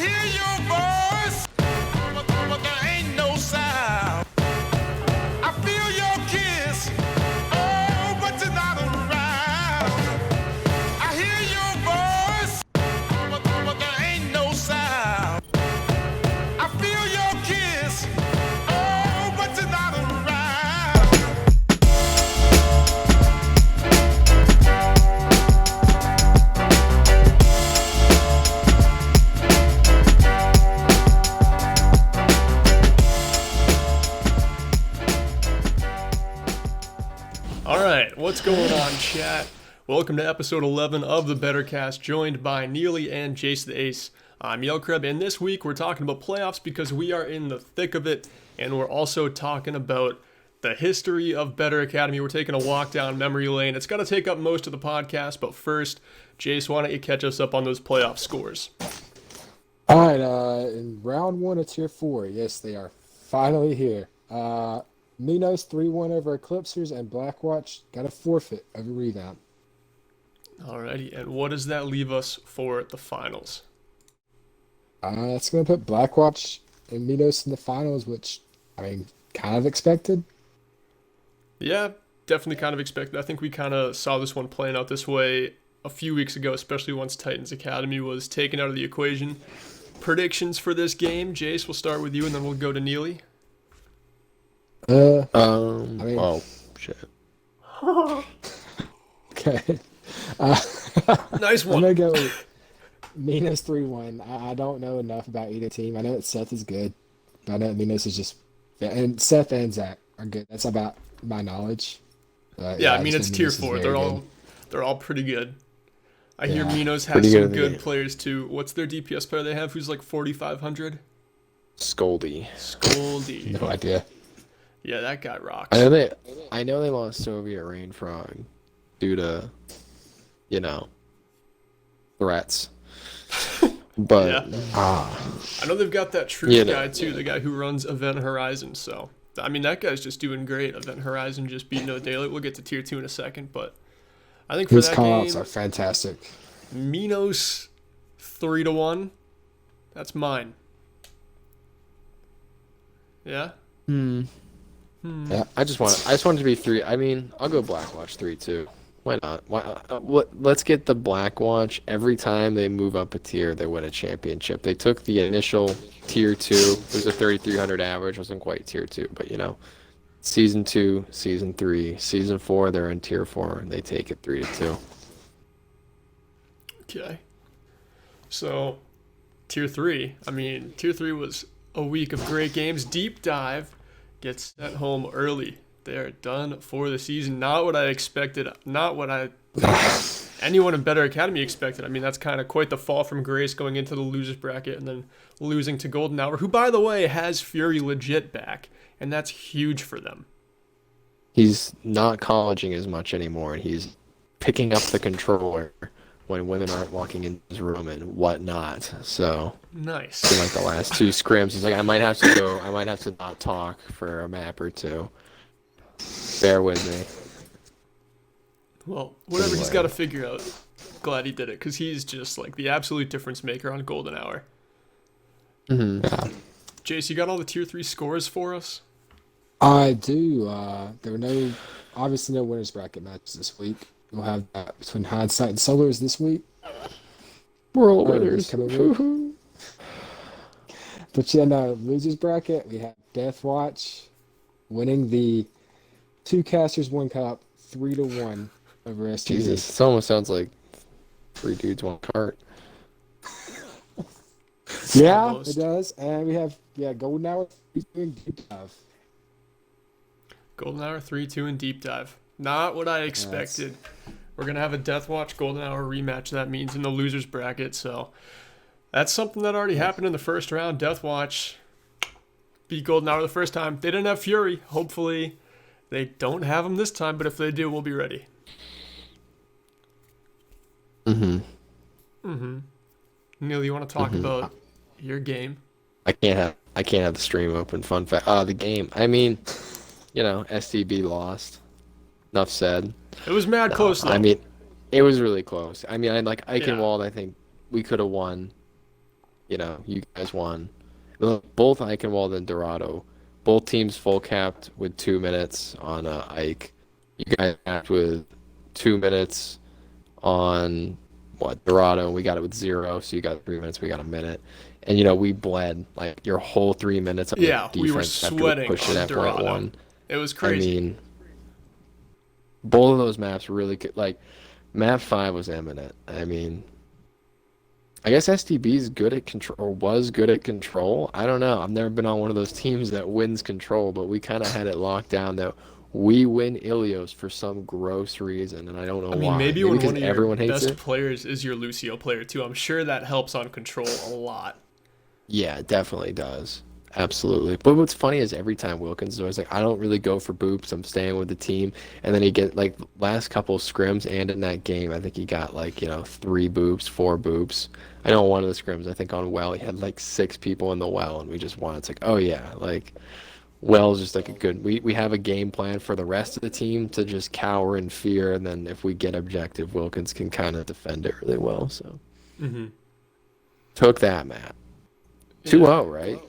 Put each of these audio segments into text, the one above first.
hear your voice, but there ain't no sound. I feel your kiss, oh, but you're not around. I hear your voice, but there ain't no sound. I feel your kiss, oh, but you're not around. Alright, what's going on, chat? Welcome to episode 11 of the BetterCast, joined by Neely and JaceTheAce. I'm Yelkreb, and this week we're talking about playoffs because we are in the thick of it, and we're also talking about the history of Better Academy. We're taking a walk down memory lane. It's going to take up most of the podcast, but first, Jace, why don't you catch us up on those playoff scores? All right, in round one of Tier 4, yes, they are finally here. Minos 3-1 over Eclipsers, and Blackwatch got a forfeit of a rebound. Alrighty, and what does that leave us for the finals? That's going to put Blackwatch and Minos in the finals, which, I mean, kind of expected. Yeah, definitely kind of expected. I think we kind of saw this one playing out this way a few weeks ago, especially once Titans Academy was taken out of the equation. Predictions for this game, Jace, we'll start with you, and then we'll go to Neely. Oh, shit. Okay. Nice one. I'm going to go with Minos 3-1. I don't know enough about either team. I know that Seth is good, but I know Minos is just... And Seth and Zach are good. That's about my knowledge. Yeah, I mean, it's Tier 4. They're all pretty good. I hear Minos has Pretty some good good players, too. What's their DPS player they have who's like 4,500? Scoldy. No idea. Yeah, that guy rocks. I know they lost Soviet Rainfrog due to, threats. But I know they've got that truth guy, too, the guy who runs Event Horizon, so... I mean, that guy's just doing great. Event Horizon just beat No Daylight. We'll get to Tier 2 in a second, but I think for His that call-outs game... are fantastic. Minos 3-1. That's mine. Yeah? yeah, I just want it to be 3. I mean, I'll go Blackwatch 3-2. Why not? Let's get the Blackwatch. Every time they move up a tier, they win a championship. They took the initial Tier 2. It was a 3,300 average. Wasn't quite Tier 2, but Season 2, Season 3, Season 4, they're in Tier 4, and they take it 3-2. Okay. So, Tier 3. I mean, Tier 3 was a week of great games. Deep Dive gets sent home early. They're done for the season. Not what I expected. Not what anyone in Better Academy expected. I mean, that's kind of quite the fall from grace going into the losers bracket and then losing to Golden Hour, who, by the way, has Fury legit back, and that's huge for them. He's not colleging as much anymore, and he's picking up the controller when women aren't walking in his room and whatnot. So nice. In like the last 2 scrims, he's like, I might have to not talk for a map or 2. Bear with me. Well, whatever he's got to figure out. Glad he did it, because he's just like the absolute difference maker on Golden Hour. Mm-hmm. Yeah. Jace, you got all the Tier 3 scores for us? I do. There were obviously no winners bracket matches this week. We'll have that between Hindsight and Solars this week. We're all winners. But yeah, no, losers bracket, we have Deathwatch winning the 2 casters, 1 cup, 3-1 over STV. Jesus, this almost sounds like 3 dudes, 1 cart. Yeah, Almost. it does. And we have Golden Hour doing Deep Dive. Golden Hour 3-2 and Deep Dive. Not what I expected. We're going to have a Deathwatch Golden Hour rematch, that means, in the losers bracket. So that's something that already happened in the first round. Deathwatch beat Golden Hour the first time. They didn't have Fury. Hopefully they don't have him this time, but if they do, we'll be ready. Neil, you want to talk about your game? I can't have the stream open. Fun fact. The game. I mean, STB lost. Enough said. It was mad close, though. I mean, it was really close. I mean, Aikenwald, I think we could have won, You know, you guys won. Look, both Eichenwald and Dorado, both teams full capped with 2 minutes on Ike. You guys capped with 2 minutes on Dorado, and we got it with 0. So you got 3 minutes, we got a minute. And you know, we bled like your whole 3 minutes of Yeah, defense we were after we sweating pushed it on at point Dorado. one. It was I crazy. mean, both of those maps were really good. Like, map 5 was eminent. I mean, I guess STB is good at control, or was good at control. I don't know. I've never been on one of those teams that wins control, but we kind of had it locked down that we win Ilios for some gross reason, and I don't know I mean, why. maybe when because one of your everyone hates best it. players is your Lucio player too. I'm sure that helps on control a lot. Yeah, it definitely does. Absolutely. But what's funny is every time Wilkins is always like, I don't really go for boops. I'm staying with the team. And then he get like last couple of scrims and in that game, I think he got like, 3 boops, 4 boops. I know one of the scrims, I think on well, he had like 6 people in the well and we just won. It's like, oh yeah, like well's just like a good we have a game plan for the rest of the team to just cower in fear, and then if we get objective, Wilkins can kind of defend it really well. So took that, Matt. 2-0, right?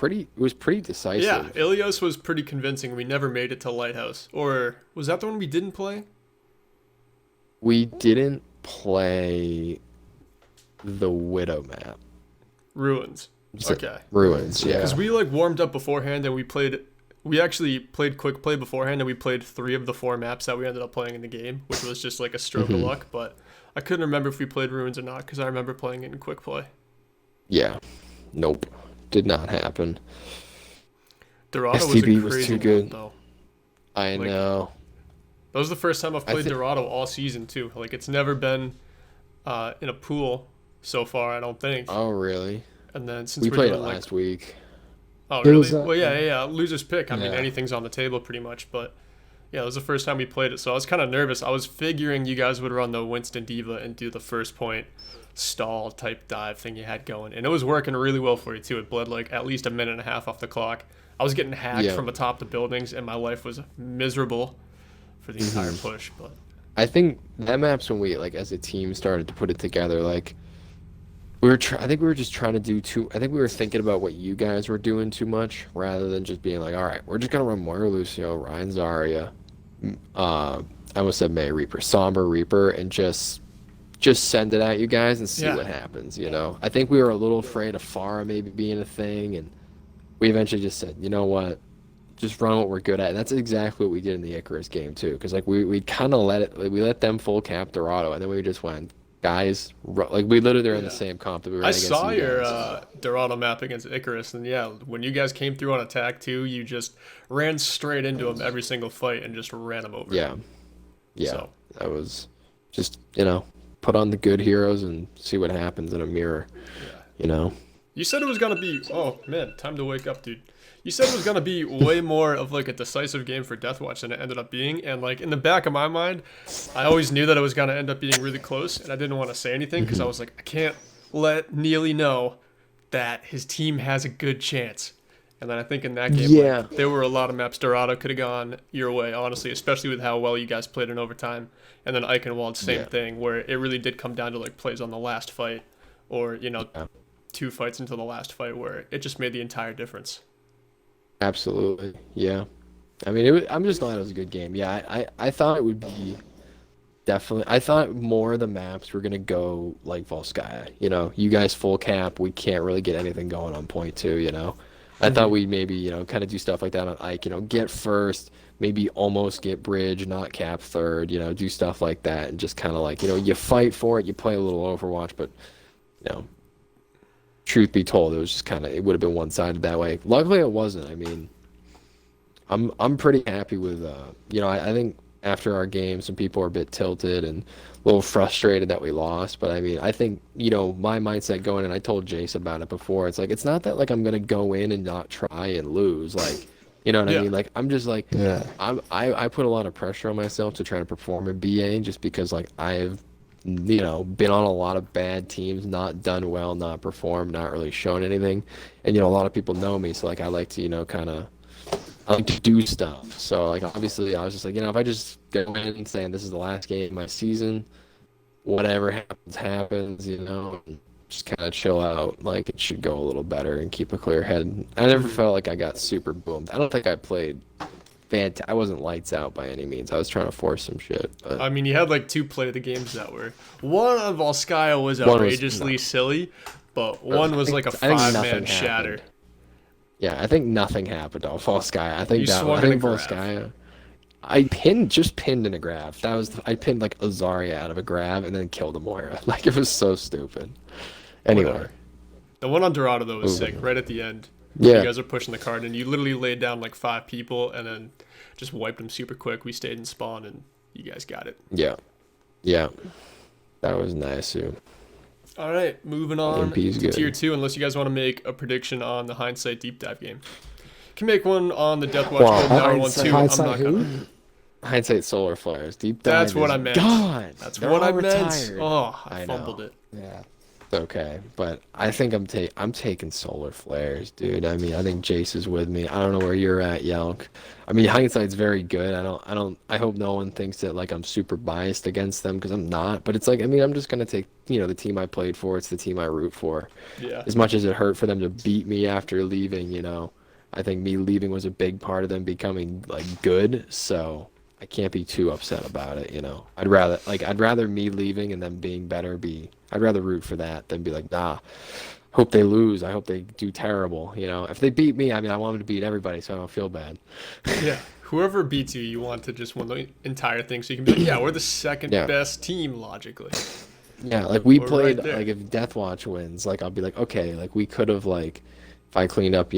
It was pretty decisive. Yeah, Ilios was pretty convincing. We never made it to Lighthouse. Or was that the one we didn't play? We didn't play the Widow map. Ruins. Okay. Ruins, yeah. Because we like warmed up beforehand and we actually played quick play beforehand and we played 3 of the 4 maps that we ended up playing in the game, which was just like a stroke of luck. But I couldn't remember if we played Ruins or not because I remember playing it in quick play. Yeah. Nope. Did not happen. Dorado was STB a was crazy too good. one, though. I know. That was the first time I've played thi- Dorado all season too. Like it's never been in a pool so far, I don't think. Oh, really? And then since We we're played doing it like, last week. oh It really? was, Well, yeah. Loser's pick. I mean, Yeah. anything's on the table pretty much. But yeah, it was the first time we played it, so I was kind of nervous. I was figuring you guys would run the Winston Diva and do the first point stall type dive thing you had going, and it was working really well for you too. It bled like at least a minute and a half off the clock. I was getting hacked Yeah. from atop the buildings, and my life was miserable for the entire push. But I think that map's when we, like, as a team started to put it together, like, I think we were just trying to do I think we were thinking about what you guys were doing too much, rather than just being like, all right, we're just going to run Moira Lucio, Ryan Zarya, I almost said May Reaper, Somber Reaper, and just send it at you guys and see Yeah. what happens, I think we were a little afraid of Pharah maybe being a thing, and we eventually just said, you know what, just run what we're good at. And that's exactly what we did in the Icarus game too, because like we kind of we let them full cap Dorado, and then we just went, guys, like we literally were in the same comp that we were I in against saw you your guys. Dorado map against Icarus, and yeah, when you guys came through on attack too, you just ran straight into him every single fight and just ran him over. Yeah, So. that was just put on the good heroes and see what happens in a mirror. You said it was gonna be. Oh man, time to wake up, dude. You said it was gonna be way more of like a decisive game for Deathwatch than it ended up being, and like in the back of my mind, I always knew that it was gonna end up being really close, and I didn't want to say anything because I was like, I can't let Neely know that his team has a good chance. And then I think in that game, Yeah. there were a lot of maps Dorado could have gone your way, honestly, especially with how well you guys played in overtime. And then Eichenwald, same Yeah. thing, where it really did come down to like plays on the last fight, or 2 fights into the last fight, where it just made the entire difference. Absolutely, yeah. I mean, I'm just glad it was a good game. Yeah, I thought it would be definitely. I thought more of the maps were gonna go like Volskaya. You guys full cap. We can't really get anything going on point 2. I thought we'd maybe kind of do stuff like that on Ike. Get first, maybe almost get bridge, not cap third. Do stuff like that, and just kind of like you fight for it. You play a little Overwatch, but truth be told, it was just kind of, it would have been one-sided that way. Luckily, it wasn't. I mean, I'm pretty happy with I think after our game, some people are a bit tilted and a little frustrated that we lost. But I mean, I think my mindset going, and I told Jace about it before. It's like, it's not that like I'm gonna go in and not try and lose. Like, you know what I mean? Like, I'm just like, I put a lot of pressure on myself to try to perform in BA, just because like I've been on a lot of bad teams, not done well, not performed, not really shown anything. And, a lot of people know me. So, like, I like to, I like to do stuff. So, like, obviously, I was just like, if I just go in and saying this is the last game of my season, whatever happens, happens, and just kind of chill out. Like it should go a little better and keep a clear head. I never felt like I got super boomed. I don't think I played I wasn't lights out by any means. I was trying to force some shit. But I mean, you had like 2 play of the games that were. One of Volskaya was One was outrageously silly, but one was like a I think 5-man nothing shatter. happened. Yeah, I think nothing happened on Volskaya. I think You that swung I in think a grab. Volskaya. Just pinned in a grab. I pinned like a Zarya out of a grab and then killed a Moira. Like it was so stupid. Anyway. Whatever. The one on Dorado though was sick. Moving. Right at the end. Yeah. You guys are pushing the card, and you literally laid down like 5 people, and then just wiped them super quick. We stayed in spawn, and you guys got it. Yeah. Yeah. That was nice too. All right, moving on AMP's to good. tier 2. Unless you guys want to make a prediction on the hindsight deep dive game, you can make one on the Deathwatch Wow, Golden Hour one too. I'm hindsight not who? gonna. Hindsight solar flares. Deep dive. That's what is I meant. Gone. That's They're what I all meant. retired. Oh, I I fumbled know. it. Yeah. Okay, but I think I'm taking solar flares, dude. I mean, I think Jace is with me. I don't know where you're at, Yelk. I mean, hindsight's very good. I hope no one thinks that like I'm super biased against them because I'm not. But it's like, I mean, I'm just gonna take, the team I played for. It's the team I root for. Yeah. As much as it hurt for them to beat me after leaving, I think me leaving was a big part of them becoming like good. So I can't be too upset about it, I'd rather me leaving and them being better I'd rather root for that than be like, nah, hope they lose. I hope they do terrible, If they beat me, I mean, I want them to beat everybody so I don't feel bad. Yeah. Whoever beats you, you want to just win the entire thing, so you can be like, yeah, we're the second Yeah. best team logically. Yeah, like we We're played, right there. like if Deathwatch wins, like I'll be like, okay, like we could have like, if I cleaned up,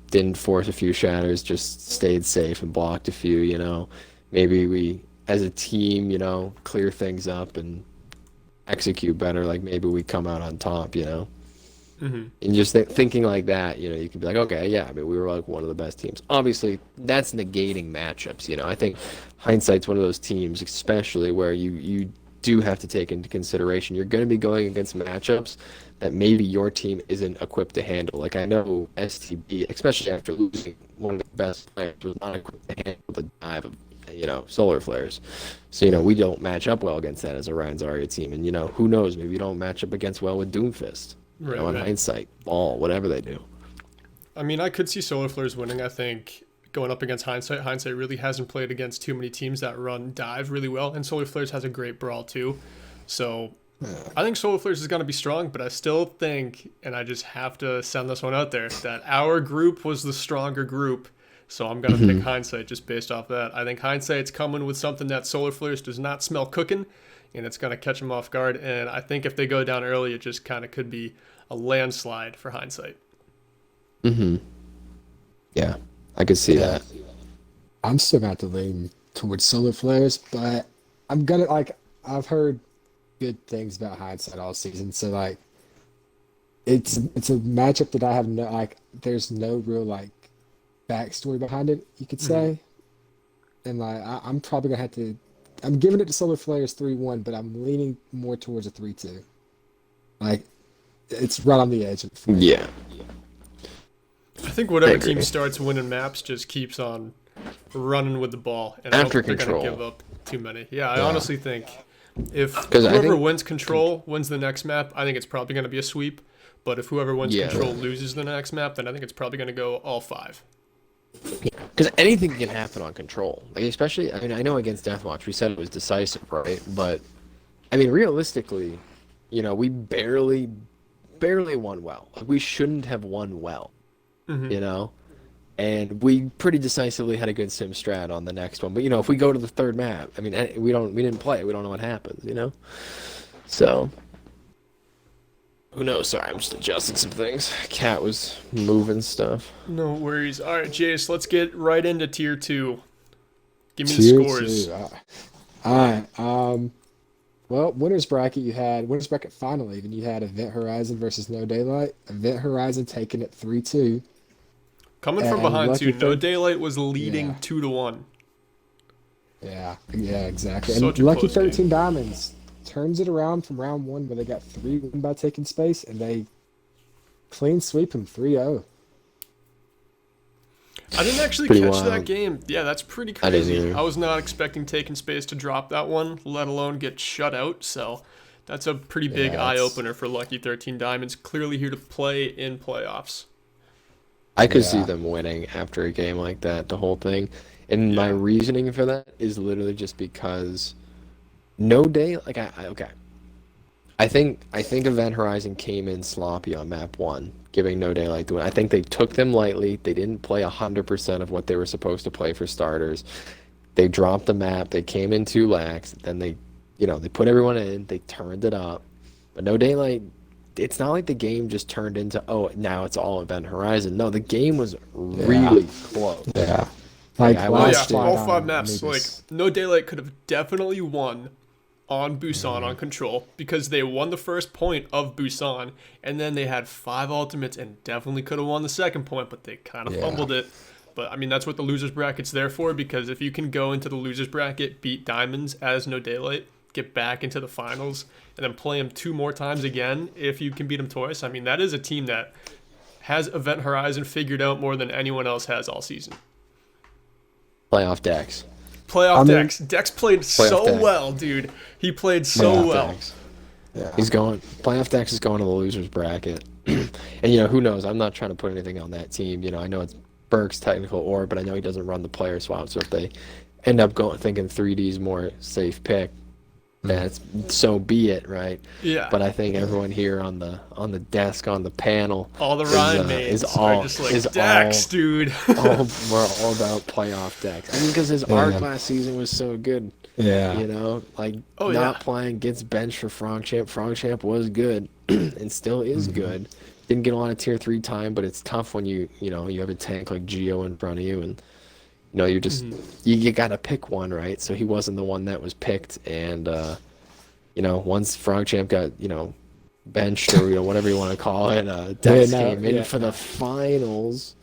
didn't force a few shatters, just stayed safe and blocked a few, maybe we as a team, clear things up and execute better. Like maybe we come out on top, Mm-hmm. And just thinking like that, you can be like, okay, yeah, I mean, we were like one of the best teams. Obviously, that's negating matchups, I think hindsight's one of those teams, especially where you do have to take into consideration you're going to be going against matchups that maybe your team isn't equipped to handle. Like I know STB, especially after losing one of the best players, was not equipped to handle the dive of solar flares. So we don't match up well against that as a Ryan Zarya team, and who knows, maybe you don't match up against well with Doomfist. Right, In right. hindsight, ball, whatever they do. I mean, I could see Solar Flares winning. I think going up against Hindsight, Hindsight really hasn't played against too many teams that run dive really well, and Solar Flares has a great brawl too. So I think Solar Flares is going to be strong, but I still think, and I just have to send this one out there, that our group was the stronger group. So I'm going to pick Hindsight just based off that. I think Hindsight's coming with something that Solar Flares does not smell cooking, and it's going to catch them off guard. And I think if they go down early, it just kind of could be a landslide for Hindsight. Yeah, I could see that. I'm still going to lean towards solar flares, but I'm gonna I've heard good things about hindsight all season, so like it's a matchup that I have there's no real backstory behind it, you could say. And I'm probably gonna have to I'm giving it to solar flares 3-1, but I'm leaning more towards a 3-2. It's right on the edge of the fight. Yeah. I think whatever I agree. team starts winning maps just keeps on running with the ball, and After I don't think they're control. going to give up too many. Yeah, I honestly think if 'Cause I whoever think- wins control wins the next map, I think it's probably going to be a sweep. But if whoever wins Yeah. control loses the next map, then I think it's probably going to go all 5. Because anything can happen on control. Like especially, I mean, I know against Deathwatch we said it was decisive, right? But I mean, realistically, we barely won well. Like, we shouldn't have won well, And we pretty decisively had a good sim strat on the next one. But if we go to the third map, I mean, we didn't play. We don't know what happens, So who knows? Sorry, I'm just adjusting some things. Cat was moving stuff. No worries. All right, Jace, let's get right into tier 2. Give me the Tier scores. 2. All right. Well, winners bracket final even. You had Event Horizon versus No Daylight. Event Horizon taking it 3-2. Coming from and behind Lucky too, No Third- Daylight was leading Yeah. 2-1. Yeah, exactly. Such And a Lucky close game. 13 Diamonds turns it around from round 1 where they got 3-1 by taking space, and they clean sweep them 3-0. I didn't actually Pretty catch wild. that game. Yeah, that's pretty I didn't crazy. either. I was not expecting Taking Space to drop that one, let alone get shut out. So That's a pretty big Yeah, eye it's- opener for Lucky 13 Diamonds. Clearly here to play in playoffs. I could see Yeah. them winning after a game like that, the whole thing. And my Yeah. reasoning for that is literally just because no day like okay. I think Event Horizon came in sloppy on map 1, giving No Daylight the win. I think they took them lightly. They didn't play 100% of what they were supposed to play for starters. They dropped the map. They came in too lax. Then they put everyone in. They turned it up. But No Daylight, it's not like the game just turned into, oh, now it's all Event Horizon. No, the game was really close. Yeah. Like, Like, I Oh watched yeah, it. all 5 maps. Like, No Daylight could have definitely won on Busan on Control because they won the first point of Busan, and then they had 5 ultimates and definitely could have won the second point, but they kind of Yeah. fumbled it. But I mean, that's what the losers bracket's there for, because if you can go into the losers bracket, beat Diamonds as No Daylight, get back into the finals, and then play them 2 more times again, if you can beat them twice, I mean, that is a team that has Event Horizon figured out more than anyone else has all season. Playoff decks. Playoff mean- Dex. Dex played so Dex. well, dude. He played so Playoff well. decks. Yeah. He's going. Playoff decks is going to the losers bracket. And who knows? I'm not trying to put anything on that team. I know it's Burke's technical orb, but I know he doesn't run the player swap. So if they end up thinking 3D's more safe pick, that's so be it, right? Yeah. But I think everyone here on the desk, on the panel, All the Ryan mates are just like, Dex, dude. we're all about playoff decks. I mean, because his arc last season was so good. Yeah. Oh, Not yeah. playing, gets benched for Frogchamp. Frogchamp was good and still is good. Didn't get a lot of tier 3 time, but it's tough when you have a tank like Geo in front of you, and you just you got to pick one, right? So he wasn't the one that was picked, and once Frogchamp got benched or whatever you want to call it, Dex came in for the finals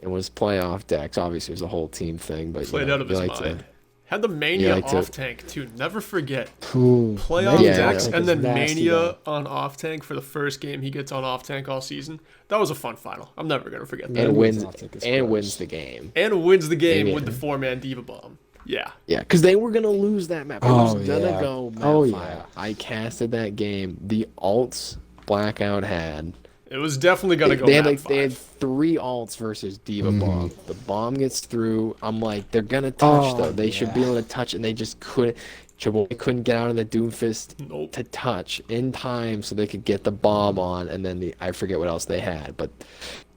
and was playoff Dex. Obviously, it was a whole team thing, but Played out of his mind. Had the Mania like to- off tank, too. Never forget. Ooh, Playoff Yeah, Dex yeah. and then Nasty, Mania though. on off tank for the first game he gets on off tank all season. That was a fun final. I'm never going to forget that. and Mania's wins off take his and first. wins the game. And wins the game Mania. with the 4-man Diva Bomb. Yeah. Yeah, because they were gonna lose that map. It Oh, was gonna yeah. go map Oh, 5. yeah. I casted that game. The alts Blackout had. It was definitely going to go They had map like they had 5. 3 alts versus Diva Bomb. The bomb gets through. I'm like, they're gonna touch Oh, though. They should be yeah. able to touch, and they just couldn't. Chiboy couldn't get out of the Doomfist Nope. to touch in time so they could get the bomb on, and then I forget what else they had, but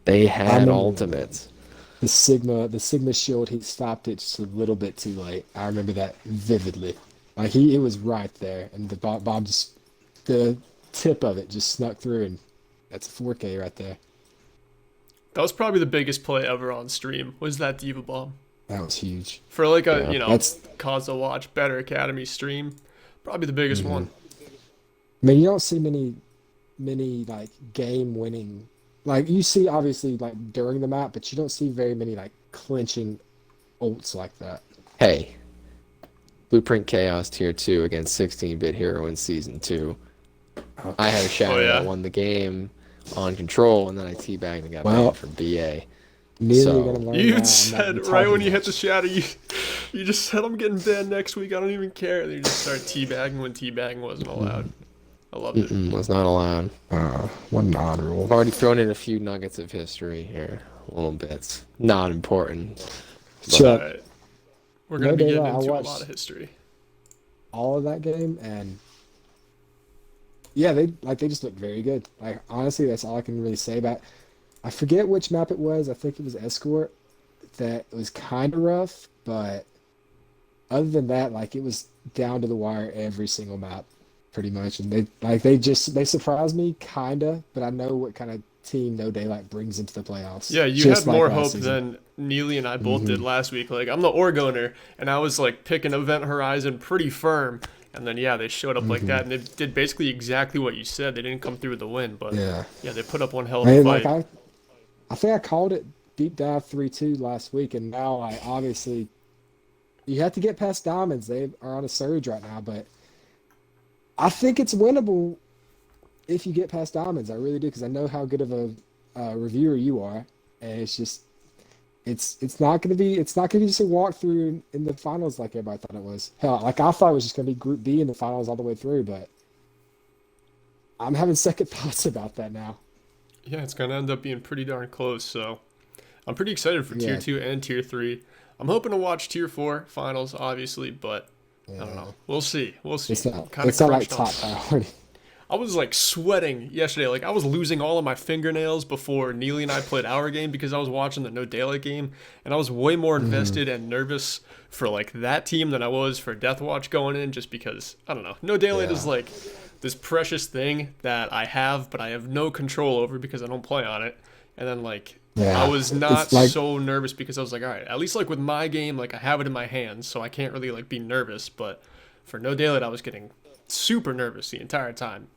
they had remember- ultimates. The Sigma shield, he stopped it just a little bit too late. I remember that vividly. Like it was right there, and the bomb just, the tip of it just snuck through, and that's a 4K right there. That was probably the biggest play ever on stream, was that Diva Bomb. That was huge. For like a, Yeah. That's- cause to watch Better Academy stream, probably the biggest one. I mean, you don't see many like game winning. Like you see obviously like during the map, but you don't see very many like clinching ults like that. Hey, Blueprint Chaos Tier 2 against 16-Bit Hero in Season 2. I had a shadow yeah. that won the game on Control, and then I teabagged and got Well, banned for BA. Neely So- gonna learn You that. I'm not said even right when talking you hit much. the shadow, you just said I'm getting banned next week. I don't even care. And then you just start teabagging when teabagging wasn't allowed. I loved it. Was not allowed. What an odd rule. I've already thrown in a few nuggets of history here, little bits, not important. Chuck, Alright. We're gonna No be getting Daylight, I into a watched- lot of history. all of that game, and yeah, they just looked very good. Like honestly, that's all I can really say about. I forget which map it was. I think it was Escort. That was kind of rough, but other than that, like it was down to the wire every single map, pretty much. And they surprised me kinda, but I know what kind of team No Daylight brings into the playoffs. Yeah, you just had like more last hope season. than Neely and I both did last week. Like, I'm the Orgoner, and I was like picking Event Horizon pretty firm. And then, yeah, they showed up like that, and they did basically exactly what you said. They didn't come through with the win, but Yeah. they put up one hell of a Man, fight. like I think I called it deep dive 3-2 last week, and now I obviously you have to get past Diamonds. They are on a surge right now, but I think it's winnable if you get past Diamonds. I really do, because I know how good of a reviewer you are, and it's just it's not gonna be just a walkthrough in the finals like everybody thought it was. Hell, like I thought it was just gonna be Group B in the finals all the way through, but I'm having second thoughts about that now. Yeah, it's gonna end up being pretty darn close. So I'm pretty excited for tier Yeah, 2 and tier 3. I'm hoping to watch tier 4 finals, obviously, but I don't yeah. know. We'll see. We'll see. It's not. Kind of It's not like crunched on. top priority. I was like sweating yesterday. Like I was losing all of my fingernails before Neely and I played our game because I was watching the No Daylight game, and I was way more invested and nervous for like that team than I was for Death Watch going in, just because I don't know. No Daylight is Yeah. like this precious thing that I have, but I have no control over because I don't play on it. And then like I Yeah. was not It's like so nervous because I was like, all right, at least like with my game, like I have it in my hands, so I can't really like be nervous. But for No Daylight, I was getting super nervous the entire time.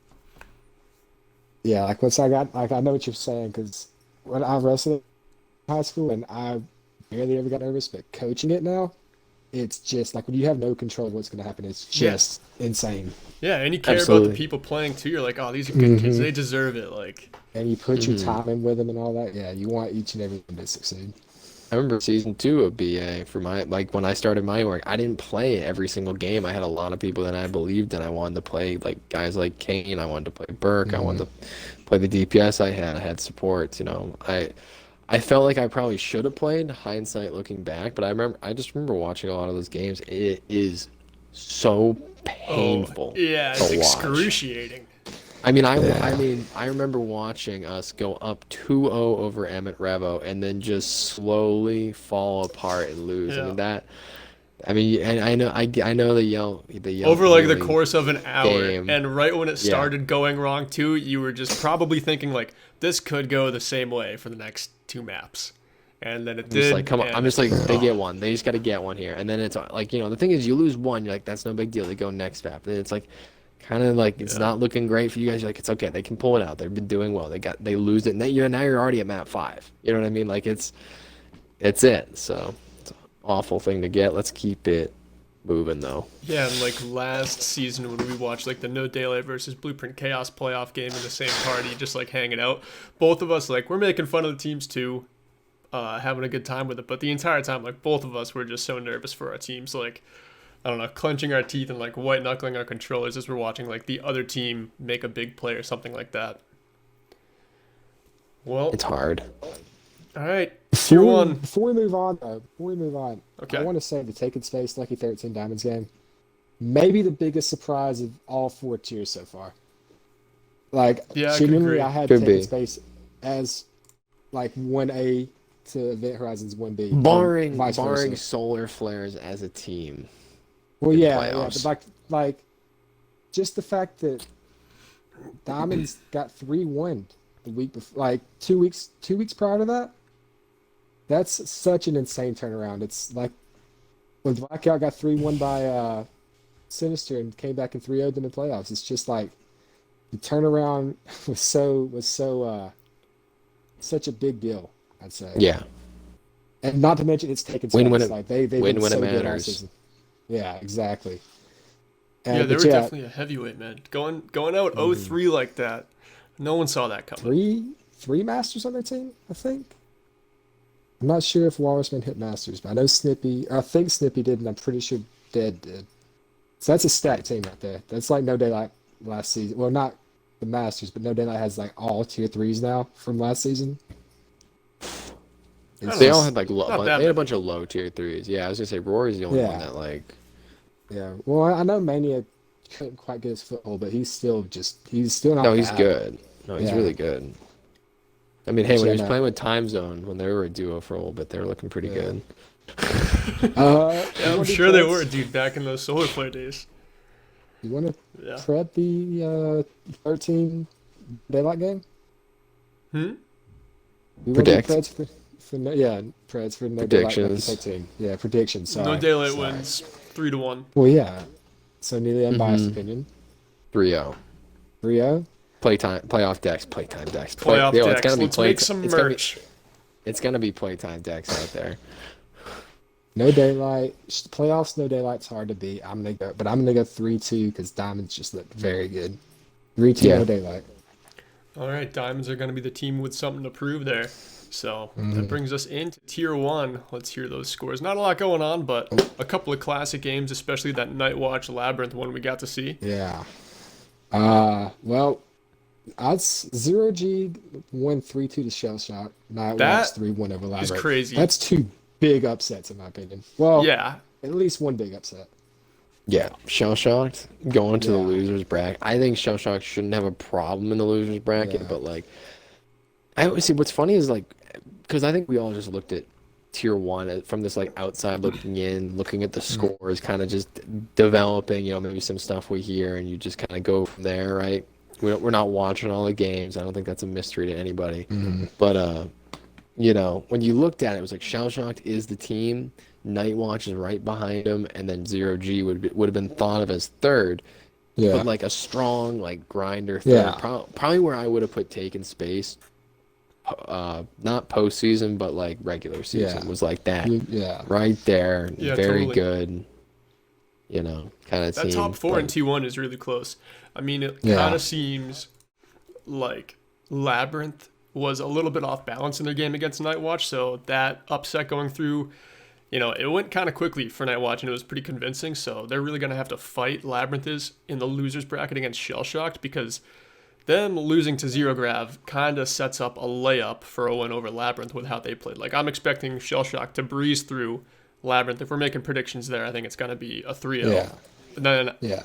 yeah, like once I got like I know what you're saying because when I wrestled in high school and I barely ever got nervous, but coaching it now, it's just like when you have no control of what's going to happen, it's Yeah. just insane. Yeah, and you care about the Absolutely. people playing too. You're like, oh, these are good kids. They deserve it. Like, And you put your Mm-hmm. time in with them and all that. Yeah, you want each and every one to succeed. I remember season 2 of BA for my like when I started my work. I didn't play every single game. I had a lot of people that I believed and I wanted to play, like guys like Kane. I wanted to play Burke. I wanted to play the DPS. I had supports. I felt like I probably should have played. Hindsight looking back, but I just remember watching a lot of those games. It is so painful yeah, to it's watch. excruciating. I remember watching us go up 2-0 over Emmett Revo and then just slowly fall apart and lose. Yeah. And I know the Yelk Over like the Neely course of an hour, game. and right when it Yeah. started going wrong too, you were just probably thinking like, this could go the same way for the next 2 maps, and then it I'm just did. like, come on. and- I'm just like, they get one. They just got to get one here. And then it's like, the thing is, you lose one, you're like, that's no big deal. They go next map. Then it's like, kind of like, it's not looking great for you guys. You're like, it's okay. They can pull it out. They've been doing well. They lose it. And now you're already at map 5. You know what I mean? Like, it's it. So, it's an awful thing to get. Let's keep it moving, though. Yeah, and like last season when we watched like the No Daylight versus Blueprint Chaos playoff game in the same party, just like hanging out, both of us like we're making fun of the teams too, having a good time with it. But the entire time, like both of us were just so nervous for our teams, like I don't know, clenching our teeth and like white knuckling our controllers as we're watching like the other team make a big play or something like that. Well, It's hard. all right, tier 1. Before we move on, Okay. I want to say the Taken Space Lucky 13 Diamonds game, maybe the biggest surprise of all 4 tiers so far. Like, Yeah, I could genuinely, agree. I had Could Taken be. Space as like 1A to Event Horizons 1B. and Barring vice versa. solar flares as a team. Well, in yeah, playoffs. but like just the fact that Diamonds got 3-1 the week before, like 2 weeks prior to that. That's such an insane turnaround. It's like when Blackout got 3-1 by Sinister and came back and 3-0'd them in the playoffs. It's just like the turnaround was such a big deal, I'd say. Yeah. And not to mention it's taken Win when space. it- Like they've win been when it so good all matters. season. Yeah, exactly. Yeah, they But were definitely a heavyweight, man. Going out 0-3 like that, no one saw that coming. three masters on their team, I think. I'm not sure if Walrusman hit masters, but I know I think Snippy did, and I'm pretty sure Dead did. So that's a stacked team right there. That's like No Daylight last season. Well, not the masters, but No Daylight has like all tier 3s now from last season. It's They all just- had like Not that they had a many. bunch of low tier 3s. Yeah, I was gonna say Rory's the only one Yeah. that like. Yeah. Well, I know Mania couldn't quite get his foothold, but he's still not No, he's bad. good. No, he's Yeah. really good. I mean, hey, when he was Yeah, no. playing with Time Zone, when they were a duo for a little bit, they were looking pretty Yeah. good. You Yeah, I'm wanna do sure they Preds? were, dude, back in those solar flare days. You want to Yeah. tread the 13 Daylight game? Hmm? We wanna do Predict. Preds for no, yeah, Preds for no Predictions. Daylight 13. Yeah, predictions. Sorry. No Daylight Sorry. wins 3-1. Well, yeah. So Neely unbiased Mhm. opinion. 3-0. 3-0. Playoff decks, playtime decks. Playoff Yo, decks. Let's make some merch. It's gonna be playtime decks out there. No Daylight. Playoffs, no Daylight's hard to beat. I'm gonna go 3-2 because Diamonds just look very good. 3-2, Yeah. no Daylight. All right, Diamonds are going to be the team with something to prove there. So Mm-hmm. that brings us into tier 1. Let's hear those scores. Not a lot going on, but a couple of classic games, especially that Night Watch Labyrinth one we got to see. Yeah. Well, Odds 0G won 3-2 to Shell Shock. Nightwatch That 3-1 over is Labyrinth. crazy. That's two big upsets in my opinion. Well, Yeah. at least one big upset. Yeah, Shell Shocked going to the Yeah. losers bracket. I think Shell Shocked shouldn't have a problem in the losers bracket, Yeah. but like, I always see what's funny is like, because I think we all just looked at tier one from this like outside looking in, looking at the scores, kind of just developing, maybe some stuff we hear, and you just kind of go from there, right? We're not watching all the games. I don't think that's a mystery to anybody. But when you looked at it, it was like Shell Shocked is the team. Nightwatch is right behind him, and then 0G would have been thought of as third. Yeah. But like a strong like grinder third. Yeah. Probably where I would have put Taken Space. Not postseason, but like regular season was like that. Yeah. Right there. Yeah, very totally. good. Kind of That team. top four but- in T1 is really close. I mean, it Yeah. kind of seems like Labyrinth was a little bit off balance in their game against Nightwatch, so that upset going through, it went kind of quickly for Nightwatch, and it was pretty convincing, so they're really going to have to fight Labyrinth is in the losers bracket against Shell Shocked, because them losing to Zero Grav kind of sets up a layup for a win over Labyrinth with how they played. Like, I'm expecting Shell Shock to breeze through Labyrinth. If we're making predictions there, I think it's going to be a 3-0. Yeah. And then Yeah.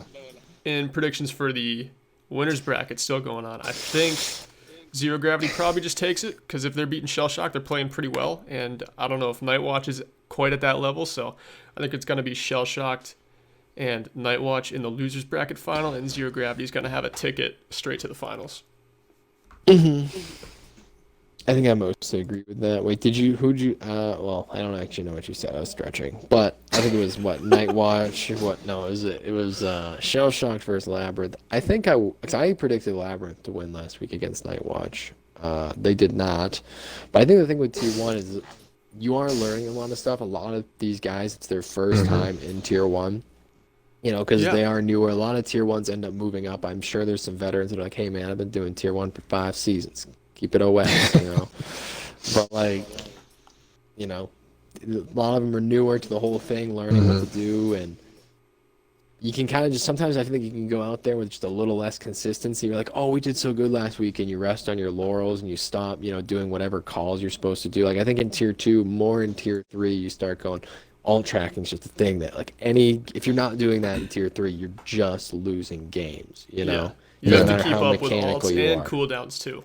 in predictions for the winners bracket still going on, I think Zero Gravity probably just takes it, because if they're beating Shell Shock, they're playing pretty well, and I don't know if Nightwatch is quite at that level, so I think it's going to be Shell Shocked and Nightwatch in the losers bracket final, and Zero Gravity is going to have a ticket straight to the finals. I think I mostly agree with that. Wait, who'd you, well, I don't actually know what you said. I was stretching. But I think it was, Nightwatch? It was Shell Shocked versus Labyrinth. I think I predicted Labyrinth to win last week against Nightwatch. They did not. But I think the thing with Tier 1 is you are learning a lot of stuff. A lot of these guys, it's their first time in Tier 1. Because they are newer. A lot of Tier 1s end up moving up. I'm sure there's some veterans that are like, hey, man, I've been doing Tier 1 for 5 seasons. Keep it away, But, like, a lot of them are newer to the whole thing, learning what to do. And you can kind of just, sometimes I think you can go out there with just a little less consistency. You're like, oh, we did so good last week. And you rest on your laurels and you stop, doing whatever calls you're supposed to do. Like, I think in Tier 2, more in Tier 3, you start going, alt tracking is just a thing that, like, if you're not doing that in Tier 3, you're just losing games, Yeah. You No have to matter keep how up with mechanical alts you and are. cooldowns, too.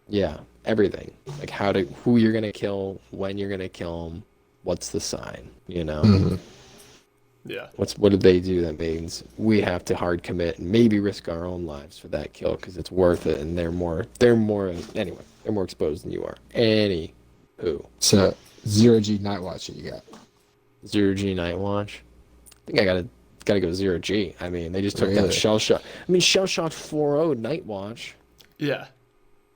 Yeah, everything. Like who you're gonna kill, when you're gonna kill them, what's the sign, Yeah. What did they do that means we have to hard commit and maybe risk our own lives for that kill because it's worth it, and they're more exposed than you are. Anywho, So 0G Nightwatch you got. 0G Nightwatch. I think I gotta go 0G. I mean, they just took down Really? Shell Shock. I mean, Shell Shock 4-0 Nightwatch. Yeah.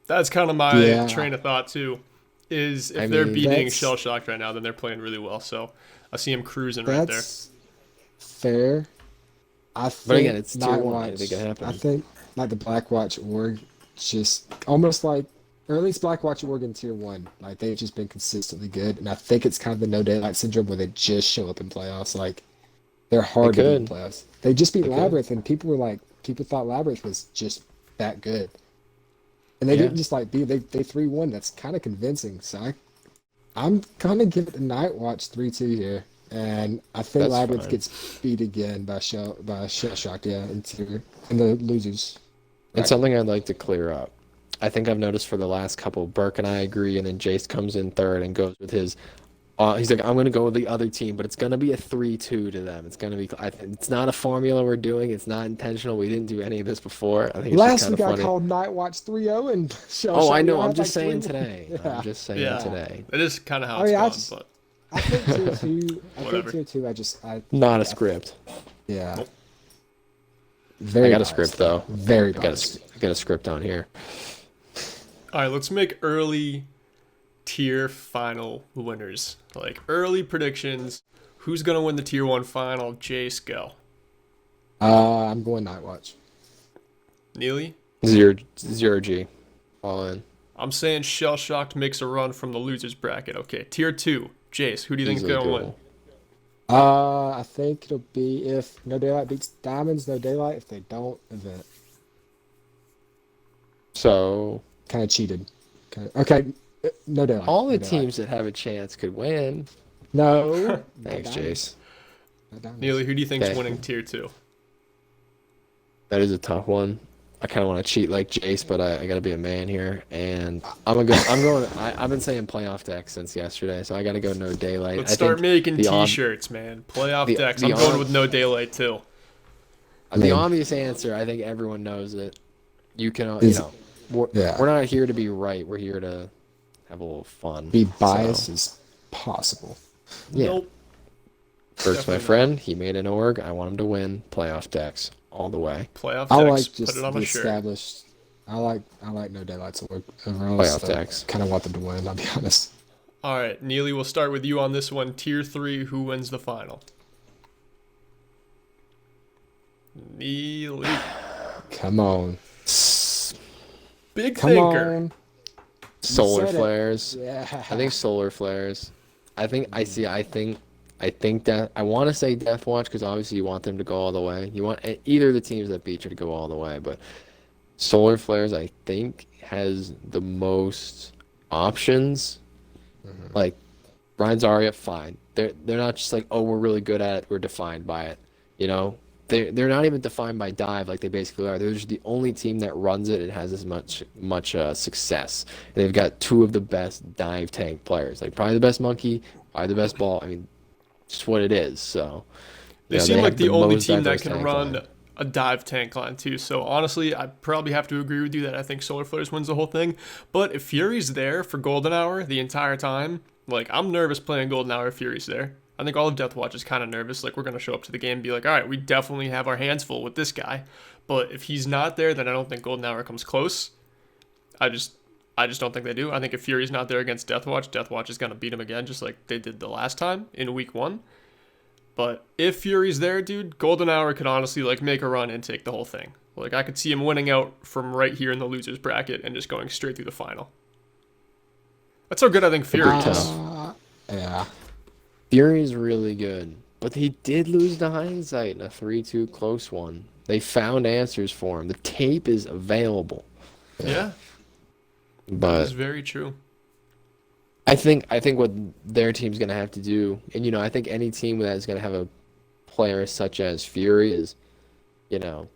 That's kind of my Yeah. train of thought, too, is if I they're mean, beating that's- Shell Shocked right now, then they're playing really well. So I see him cruising right there. That's fair. I think But again, it's Tier 1. I Nightwatch. think it happened. I think like the Blackwatch org just almost like, or at least Blackwatch org in Tier 1. Like they've just been consistently good, and I think it's kind of the no daylight syndrome where they just show up in playoffs. Like they're hard to beat in could. playoffs. They just beat They could. Labyrinth, and people thought Labyrinth was just that good. And they Yeah. didn't just like they 3-1. That's kind of convincing. So I'm gonna give it to Nightwatch 3-2 here, and I think That's Labyrinth fine. gets beat again by Shell Shock. Yeah, in the losers. And something I'd like to clear up. I think I've noticed for the last couple, Burke and I agree, and then Jace comes in third and goes with his. He's like, I'm going to go with the other team, but it's going to be a 3-2 to them. It's going to be. It's not a formula we're doing. It's not intentional. We didn't do any of this before. I think it's Last just week kind I of funny. called Nightwatch 3-0 and Shell Oh, Shock. I know. we all I'm had, just like, saying 3-1. today. Yeah. I'm just saying Yeah. today. That is kind of how Oh, it's yeah, gone, just- but I think Tier 2. Whatever. Tier 2. I Not a script. yeah. Nope. Very I got a biased, script though. Very I biased. got a script on here. all right, let's make early tier final winners. Like early predictions. Who's going to win the tier 1 final? Jace, go. I'm going Nightwatch. Neely? 0G. All in. I'm saying Shell Shocked makes a run from the losers bracket. Okay, tier 2. Jace, who do you think is Easily going to doable. win? I think it'll be if No Daylight beats Diamonds, No Daylight. If they don't, Event. So Kind of cheated. Okay, no daylight. all No the daylight. teams that have a chance could win. No. Thanks, Jace. Neely, who do you think's Okay. winning tier 2? That is a tough one. I kind of want to cheat like Jace, but I got to be a man here, and I'm going. I've been saying playoff decks since yesterday, so I got to go no daylight. Let's I start think making the ob- t-shirts, man. Playoff the- decks. the I'm going ob- with no daylight too. The obvious answer. I think everyone knows it. You can, you Is- know, Yeah. we're not here to be right. We're here to have a little fun. Be biased So, as possible. yeah. Nope. Bert's my Definitely friend. He made an org. I want him to win playoff decks all the way. Playoff I decks. like just Put it on the a shirt. established. I like no daylights overall. Playoff decks. Kind of want them to win. I'll be honest. All right, Neely, we'll start with you on this one. Tier 3, who wins the final? Neely. Come on. Big Come thinker. on. Solar said it. flares. Yeah. I think solar flares. I think that I want to say Death Watch because obviously you want them to go all the way. You want either of the teams that beat you to go all the way, but solar flares I think has the most options. Like Ryan Zarya, fine. They're not just like, oh, we're really good at it. We're defined by it. You know, they're not even defined by dive like they basically are. They're just the only team that runs it and has as much success. And they've got two of the best dive tank players. Like probably the best monkey, probably the best ball. I mean, just what it is. So They you know, seem like have the only most team that diverse can tank run line. a dive tank line too. So honestly, I probably have to agree with you that I think Solar Flares wins the whole thing. But if Fury's there for Golden Hour the entire time, like I'm nervous playing Golden Hour if Fury's there. I think all of Death Watch is kind of nervous. Like we're gonna show up to the game and be like, all right, we definitely have our hands full with this guy. But if he's not there, then I don't think Golden Hour comes close. I just don't think they do. I think if Fury's not there against Death Watch is gonna beat him again, just like they did the last time in week 1. But if Fury's there, dude, Golden Hour could honestly like make a run and take the whole thing. Like I could see him winning out from right here in the losers bracket and just going straight through the final. That's how good I think Fury is. Yeah. Fury is really good, but he did lose to Hindsight in a 3-2 close one. They found answers for him. The tape is available, Yeah, but that's very true. I think what their team's gonna have to do, and you know, I think any team that is gonna have a player such as Fury is, you know,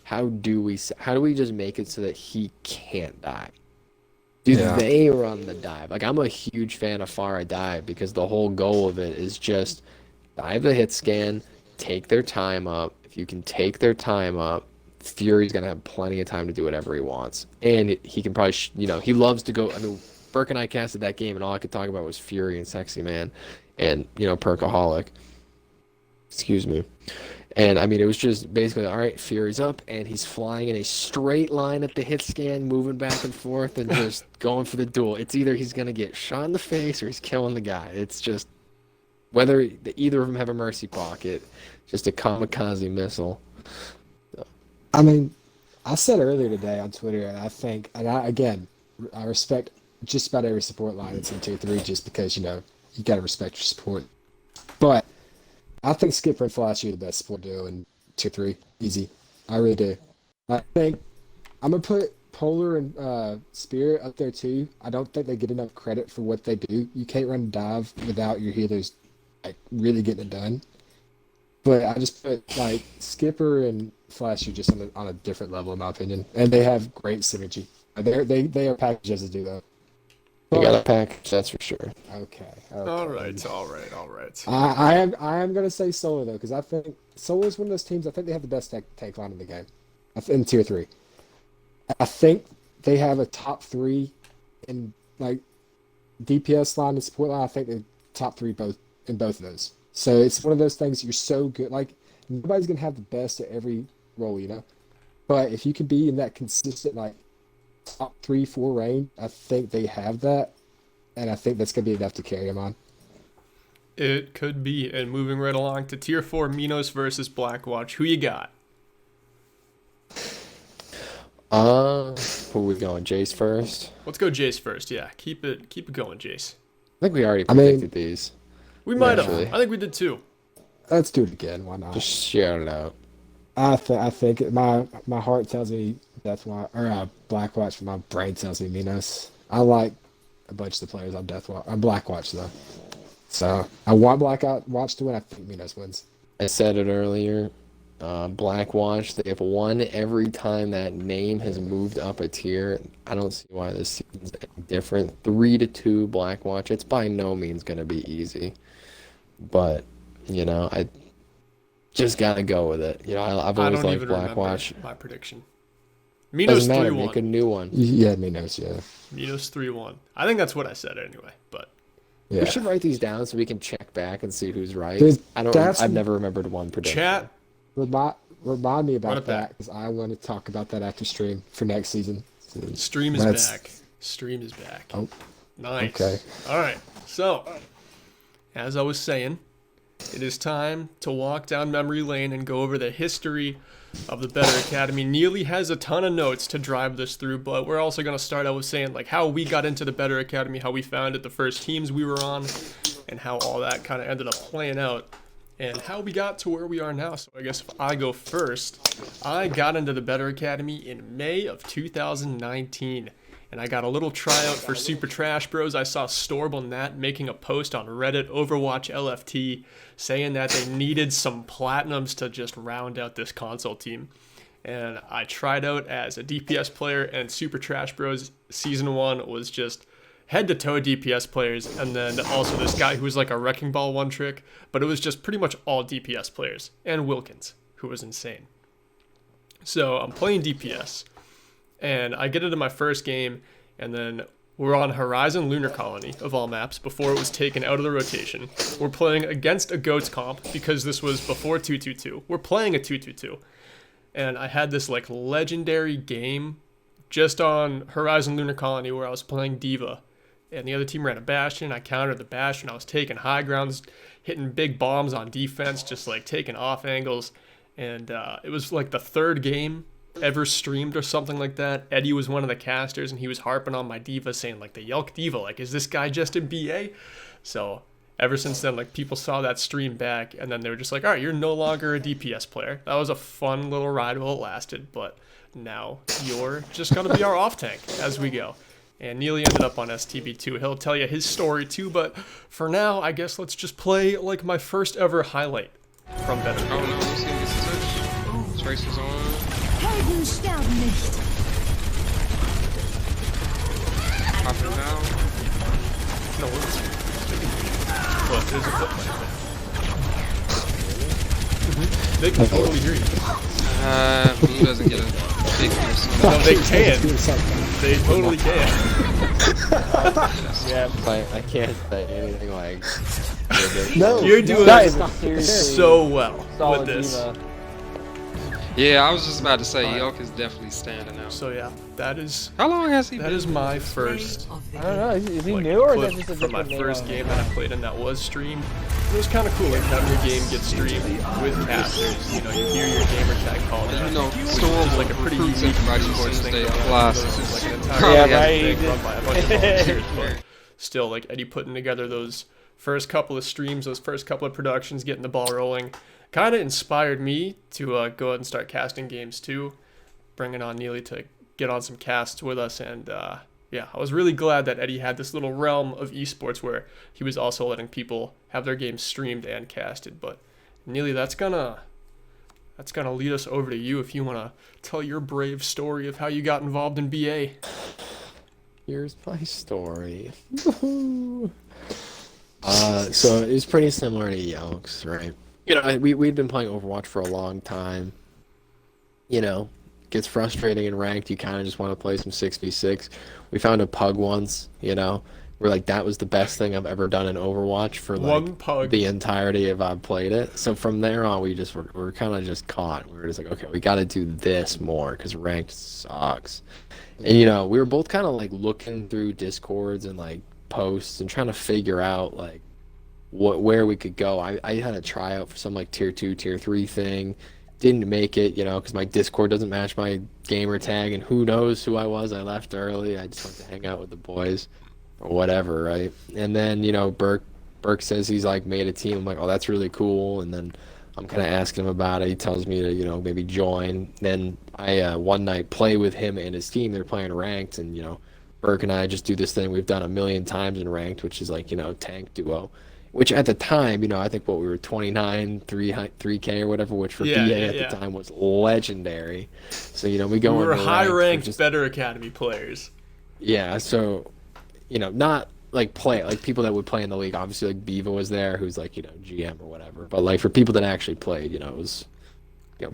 how do we just make it so that he can't die? Do Yeah. they run the dive? Like I'm a huge fan of Pharah dive because the whole goal of it is just dive the hit scan, take their time up. If you can take their time up, Fury's gonna have plenty of time to do whatever he wants, and he can probably, you know, he loves to go. I mean, Burke and I casted that game, and all I could talk about was Fury and Sexy Man, and you know, Perkaholic. Excuse me. And I mean, it was just basically, all right, Fury's up, and he's flying in a straight line at the hit scan, moving back and forth, and just going for the duel. It's either he's gonna get shot in the face or he's killing the guy. It's just whether either of them have a mercy pocket, just a kamikaze missile. I mean, I said earlier today on Twitter, and I think, and I respect just about every support line that's in tier 3 just because, you know, you got to respect your support. But I think Skipper and Flash are the best support duo in tier 3. Easy. I really do. I think I'm going to put Polar and Spirit up there too. I don't think they get enough credit for what they do. You can't run dive without your healers like really getting it done. But I just put like Skipper and Flash are just on a different level in my opinion, and they have great synergy. They are packages as a duo. They got a package, that's for sure. Okay. All right. I am gonna say Solar though, because I think Solar is one of those teams. I think they have the best tank line in the game, in tier 3. I think they have a top 3 in like DPS line and support line. I think they're top 3 both in both of those. So it's one of those things. You're so good. Like nobody's gonna have the best at every role, you know. But if you can be in that consistent like top 3-4 range, I think they have that, and I think that's gonna be enough to carry them on. It could be. And moving right along to tier 4, Minos versus Blackwatch. Who you got? Who are we going? Jace first? Let's go Jace first. Yeah, keep it going, Jace. I think we already I mean- predicted these. We might have. Actually. I think we did too. Let's do it again. Why not? Just shout it out. I think my heart tells me Death Watch or Black Watch, my brain tells me Minos. I like a bunch of the players on Death Watch. I'm Black Watch though, so I want Black Watch to win. I think Minos wins. I said it earlier. Black Watch, they have won every time that name has moved up a tier. I don't see why this season's any different. 3-2 Black Watch. It's by no means going to be easy. But, I just got to go with it. I've always liked Black Watch. My prediction. Minos Doesn't matter. 3-1. Make a new one. Yeah, Minos, yeah. Minos 3-1. I think that's what I said anyway, but... Yeah. We should write these down so we can check back and see who's right. Dude, I've never remembered one prediction. Chat. Remind me about it that, back. because I want to talk about that after stream for next season. So Stream is back. Stream is back. Oh, nice. okay. All right. So, as I was saying, it is time to walk down memory lane and go over the history of the Better Academy. Neely has a ton of notes to drive this through, but we're also going to start out with saying like how we got into the Better Academy, how we founded the first teams we were on, and how all that kind of ended up playing out, and how we got to where we are now. So I guess if I go first, I got into the Better Academy in May of 2019. And I got a little tryout for Super Trash Bros. I saw Storble Nat making a post on Reddit, Overwatch LFT, saying that they needed some platinums to just round out this console team. And I tried out as a DPS player, and Super Trash Bros Season 1 was just head-to-toe DPS players, and then also this guy who was like a Wrecking Ball one-trick, but it was just pretty much all DPS players, and Wilkins, who was insane. So I'm playing DPS. And I get into my first game, and then we're on Horizon Lunar Colony, of all maps, before it was taken out of the rotation. We're playing against a GOATS comp, because this was before 222. We're playing a 222. And I had this, like, legendary game just on Horizon Lunar Colony where I was playing D.Va. And the other team ran a Bastion. I countered the Bastion. I was taking high grounds, hitting big bombs on defense, just, like, taking off angles. And it was, like, the third game ever streamed or something like that. Eddie was one of the casters, and he was harping on my D.Va, saying like the Yelk D.Va, like, is this guy just in BA? So ever since then, like, people saw that stream back, and then they were just like, all right, you're no longer a DPS player. That was a fun little ride while it lasted, but now you're just gonna be our off tank as we go. And Neely ended up on STB2. He'll tell you his story too, but for now, I guess let's just play like my first ever highlight from Better. Oh no, let's see this touch. Reyce is on. Helden sterben nicht. Popping down. No, what's Look, there's a foot right there. They can totally hear you. Blue doesn't get a big piece. No, they can. They totally can. Yeah, but I can't say anything like. No, You're doing Seriously, so well with solid this. D.Va. Yeah, I was just about to say, Yelk is definitely standing out. So yeah, that is How long has he been? my first I don't know. Is he like, new or is that clip just a from my different first name? game that I played in that was streamed. It was kind of cool, like having your game get streamed with casters. You know, you hear your gamer tag called out. You know, which Storm is like a pretty recruits unique everybody esports as thing. they going on. apply. This is like an entire Yeah, thing right. run by a bunch of volunteers, but still, like Eddie putting together those first couple of streams, those first couple of productions, getting the ball rolling, kind of inspired me to go ahead and start casting games too, bringing on Neely to get on some casts with us. And yeah, I was really glad that Eddie had this little realm of esports where he was also letting people have their games streamed and casted. But Neely, that's gonna lead us over to you if you want to tell your brave story of how you got involved in BA. Here's my story. So it was pretty similar to Yelk's, right? You know, we'd been playing Overwatch for a long time. You know, gets frustrating in ranked. You kind of just want to play some 6v6. We found a pug once, you know. We're like, that was the best thing I've ever done in Overwatch for like One pug. the entirety of I've played it. So from there on, we were kind of just caught. We were just like, okay, we got to do this more because ranked sucks. And you know, we were both kind of like looking through Discords and like posts and trying to figure out like where we could go. I had a tryout for some like tier 2, tier 3 thing. Didn't make it, you know, because my Discord doesn't match my gamer tag, and who knows who I was. I left early. I just went to hang out with the boys or whatever, right? And then, you know, Burke says he's like made a team. I'm like, oh, that's really cool. And then I'm kind of asking him about it. He tells me to, maybe join. Then I one night play with him and his team. They're playing ranked, and Burke and I just do this thing we've done a million times in ranked, which is like tank duo. Which at the time, I think we were 29, 3K or whatever, which for BA at the time was legendary. So, we go We were into high-ranked Better Academy players. Yeah, so, not like people that would play in the league. Obviously, like Beaver was there, who's like, GM or whatever. But like for people that actually played, it was,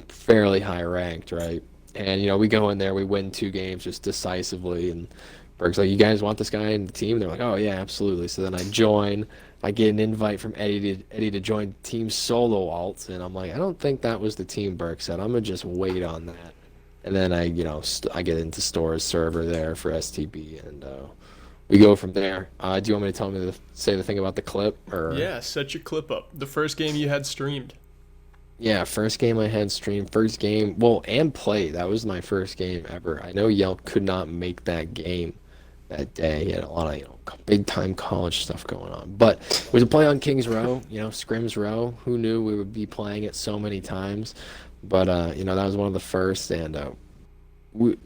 fairly high ranked, right? And, we go in there, we win 2 games just decisively. And Berg's like, you guys want this guy in the team? And they're like, oh, yeah, absolutely. So then I join. I get an invite from Eddie to join Team Solo Alt, and I'm like, I don't think that was the team Burke said. I'm gonna just wait on that, and then I get into Store's server there for STB, and we go from there. Do you want me to say the thing about the clip, or? Yeah, set your clip up. The first game you had streamed. Yeah, first game I had streamed. First game, and play. That was my first game ever. I know Yelp could not make that game that day. He had a lot of big time college stuff going on, but it was a play on Kings Row, Scrims Row. Who knew we would be playing it so many times? But that was one of the first, and we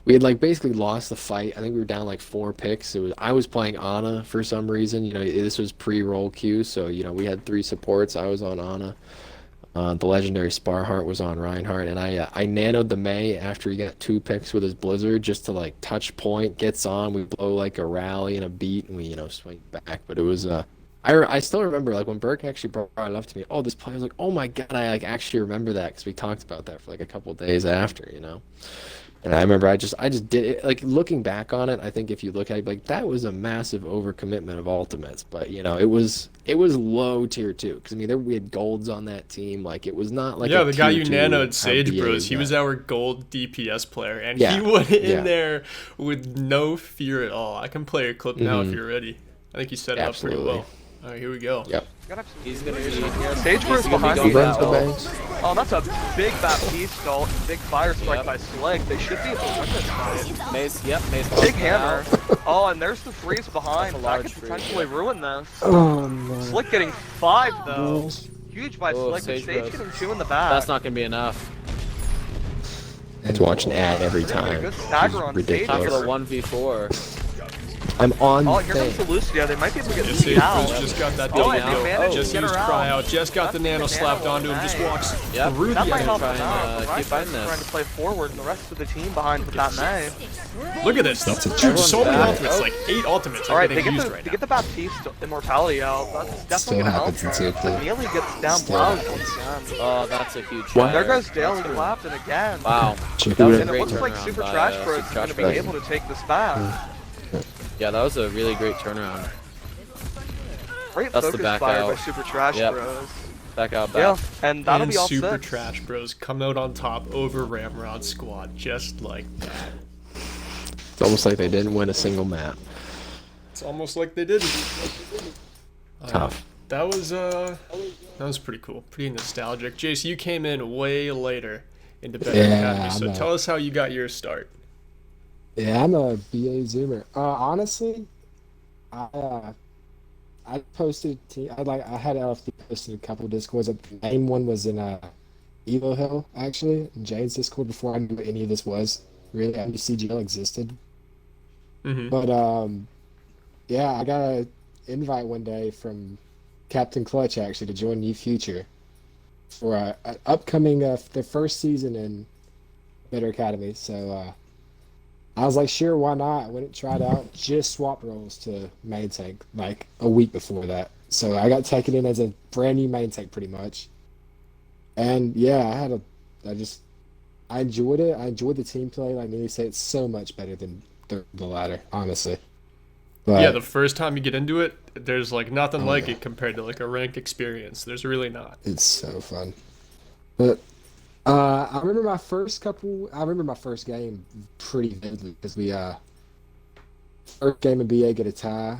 had like basically lost the fight. I think we were down like 4 picks. I was playing Ana for some reason. This was pre-roll queue, so we had 3 supports. I was on Ana. The legendary Sparheart was on Reinhardt, and I nanoed the May after he got 2 picks with his Blizzard just to like touch point, gets on, we blow like a rally and a beat, and we swing back. But it was I still remember like when Burke actually brought it up to me. Oh, this play, I was like, oh my god, I like actually remember that because we talked about that for like a couple days after, And I remember I just did it. Like looking back on it, I think if you look at it, like that was a massive overcommitment of ultimates. But it was low tier 2 because we had golds on that team. Like it was not like the guy you tier 2 nanoed, Sage Bros. He was our gold DPS player, and he went in there with no fear at all. I can play a clip now if you're ready. I think he set it up pretty well. All right, here we go. Yep. He's gonna be Sage Bros behind me. Oh, that's a big Baptiste ult, big fire strike by Slick. They should be able to win this fight. Maze. Big hammer. Oh, and there's the freeze behind. That could potentially ruin this. Oh, no. Slick getting 5 though. Huge by Slick. Sage Sage Bros. getting 2 in the back. That's not gonna be enough. And to watch an ad every time. Good stagger on Sage. Time for Ridiculous. the 1v4. I'm on. Oh, here comes the Lucio. They might be able to get Yeah, this Sage out. Bros just got that Oh, double and they kill. managed Just to get used her cry out. out. Just got the nano slapped onto him. Just walks Yep. through That the might enemy. help try them and, out. The keep Reyce fighting is trying this. to play forward, and the rest of the team behind with that May. Look at this. Dude, Everyone's so many back. ultimates. Like 8 ultimates All are right, they getting get used the right they now. get the Baptiste immortality out. That's Still definitely gonna help. happens in tier 2. But Neely gets down Still blows happens. once again. Oh, that's a huge What? There fire. goes Daily Clapton again. Wow. Check That was it a And out. it great looks like turnaround Super by, Trash Bros Super is going to be Trash able to take this back. Yeah, that was a really great turnaround. Great That's the focus back fire by out. Super Trash Yep. Bros. Back out, Yeah, back. and that'll And be all Super 6. Trash Bros come out on top over Ramrod Squad just like that. It's almost like they didn't win a single map. It's almost like they didn't. Tough. That was pretty cool, pretty nostalgic. Jace, you came in way later into Better Yeah, Academy, I so know. tell us how you got your start. Yeah, I'm a BA Zoomer. Honestly, I posted. I had LFD posted a couple Discords. The main one was in Evo Hill actually, in Jane's Discord before I knew what any of this was. Really, I knew CGL existed. Mm-hmm. But yeah, I got an invite one day from Captain Clutch actually to join New Future for an upcoming their first season in Better Academy. So I was like, sure, why not? I went and tried out. Just swapped roles to main tank like a week before that. So I got taken in as a brand new main tank pretty much. And yeah, I enjoyed it. I enjoyed the team play. Like Neely said, it's so much better than the ladder, honestly. But, Yeah, the first time you get into it, there's like nothing like yeah. it compared to like a ranked experience. There's really not. it's so fun. But I remember my first game pretty vividly because we first game in BA get a tie.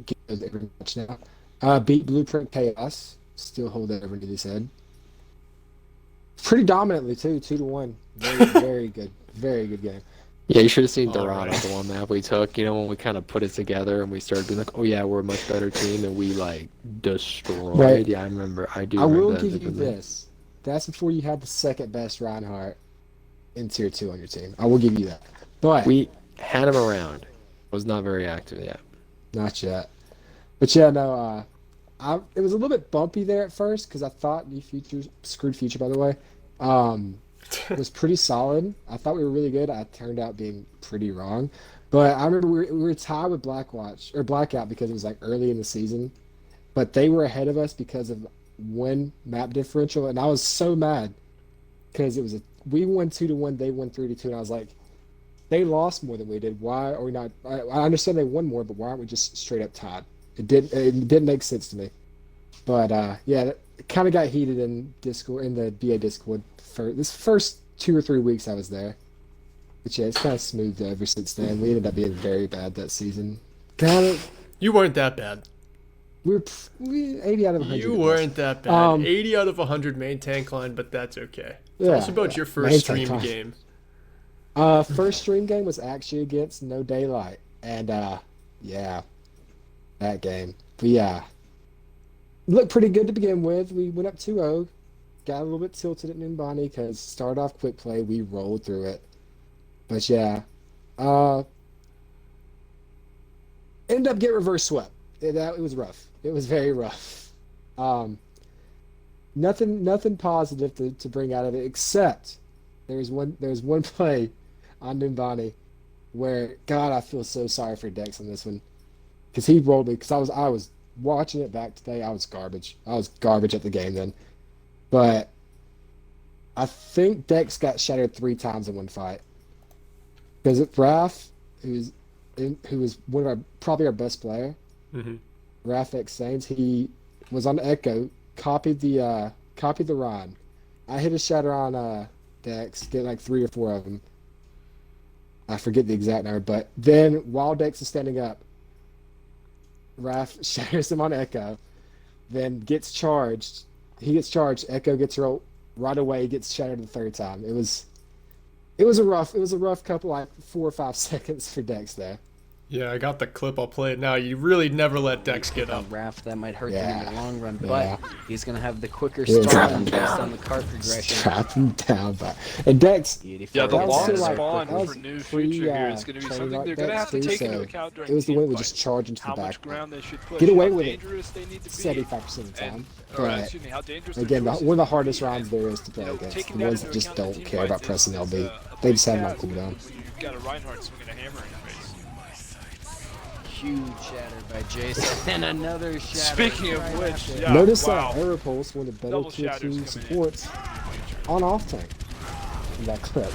Get those every match now. Beat Blueprint Chaos. Still hold that over Neely's head. Pretty dominantly too, 2-1. Very, very good. Very good game. Yeah, you should have seen Dorado, the one map we took. You know, when we kind of put it together and we started being like, "Oh yeah, we're a much better team," and we like destroyed. Right. Yeah, I remember. I do. I will remember that give you vividly. this. That's before you had the second best Reinhardt in tier 2 on your team. I will give you that. But We had him around. Was not very active yet. not yet. But yeah, no. It was a little bit bumpy there at first because I thought New Future, screwed Future by the way, was pretty solid. I thought we were really good. I turned out being pretty wrong. But I remember we were tied with Blackout because it was like early in the season. But they were ahead of us because of one map differential, and I was so mad because we won 2-1, they won 3-2, and I was like, they lost more than we did. Why are we not? I understand they won more, but why aren't we just straight up tied? It didn't make sense to me. But yeah, it kind of got heated in Discord, in the BA Discord for this first 2 or 3 weeks I was there. But yeah, it's kind of smoothed over since then. We ended up being very bad that season. You weren't that bad. We 80 out of 100. You weren't that bad. 80 out of 100 main tank line, but that's okay. Tell us about your first main stream tank line. game. First stream game was actually against No Daylight, and yeah, that game. But yeah, looked pretty good to begin with. We went up 2-0, got a little bit tilted at Nimbani because started off quick play, we rolled through it. But yeah, ended up getting reverse swept. It was rough. It was very rough. Nothing positive to bring out of it except there's one play on Nimbani where, God, I feel so sorry for Dex on this one because he rolled me because I was watching it back today. I was garbage. I was garbage at the game then, but I think Dex got shattered 3 times in one fight because Raph, who was one of probably our best player. Mm-hmm. Raph X Saints, he was on Echo, copied the Ryan. I hit a shatter on Dex, get like 3 or 4 of them. I forget the exact number, but then while Dex is standing up, Raph shatters him on Echo, then gets charged. He gets charged. Echo gets rolled right away. Gets shattered the 3rd time. It was a rough couple, like 4 or 5 seconds for Dex there. Yeah, I got the clip. I'll play it now. You really never let Dex get up. Raph, that might hurt them in the long run, Yeah. but he's going to have the quicker Yeah. spawn based on the cart progression. Trap him down, and Dex. Beautiful. Yeah, the That was long still, like, spawn that was for New pre, Future here is going to be training something like they're going to Dex have to too, take into so account during it was the way we team just fights. charge into How the much back. ground they should push, Get away how with it dangerous they need to be, 75% of the time. or But excuse me, how dangerous again, their one of the choices hardest can be, rounds there is to play you know, against. taking The that ones into that just account in don't team care about fights pressing is LB. a They big just have them on task when cooldown. you've got a Reinhardt swinging a hammer in your face. Huge shatter by Jace, and another shatter. Speaking of right which, after. yeah, Notice wow. that Arrow Pulse, one of the better Double tier shatters 2 coming in. supports, on off tank in that clip.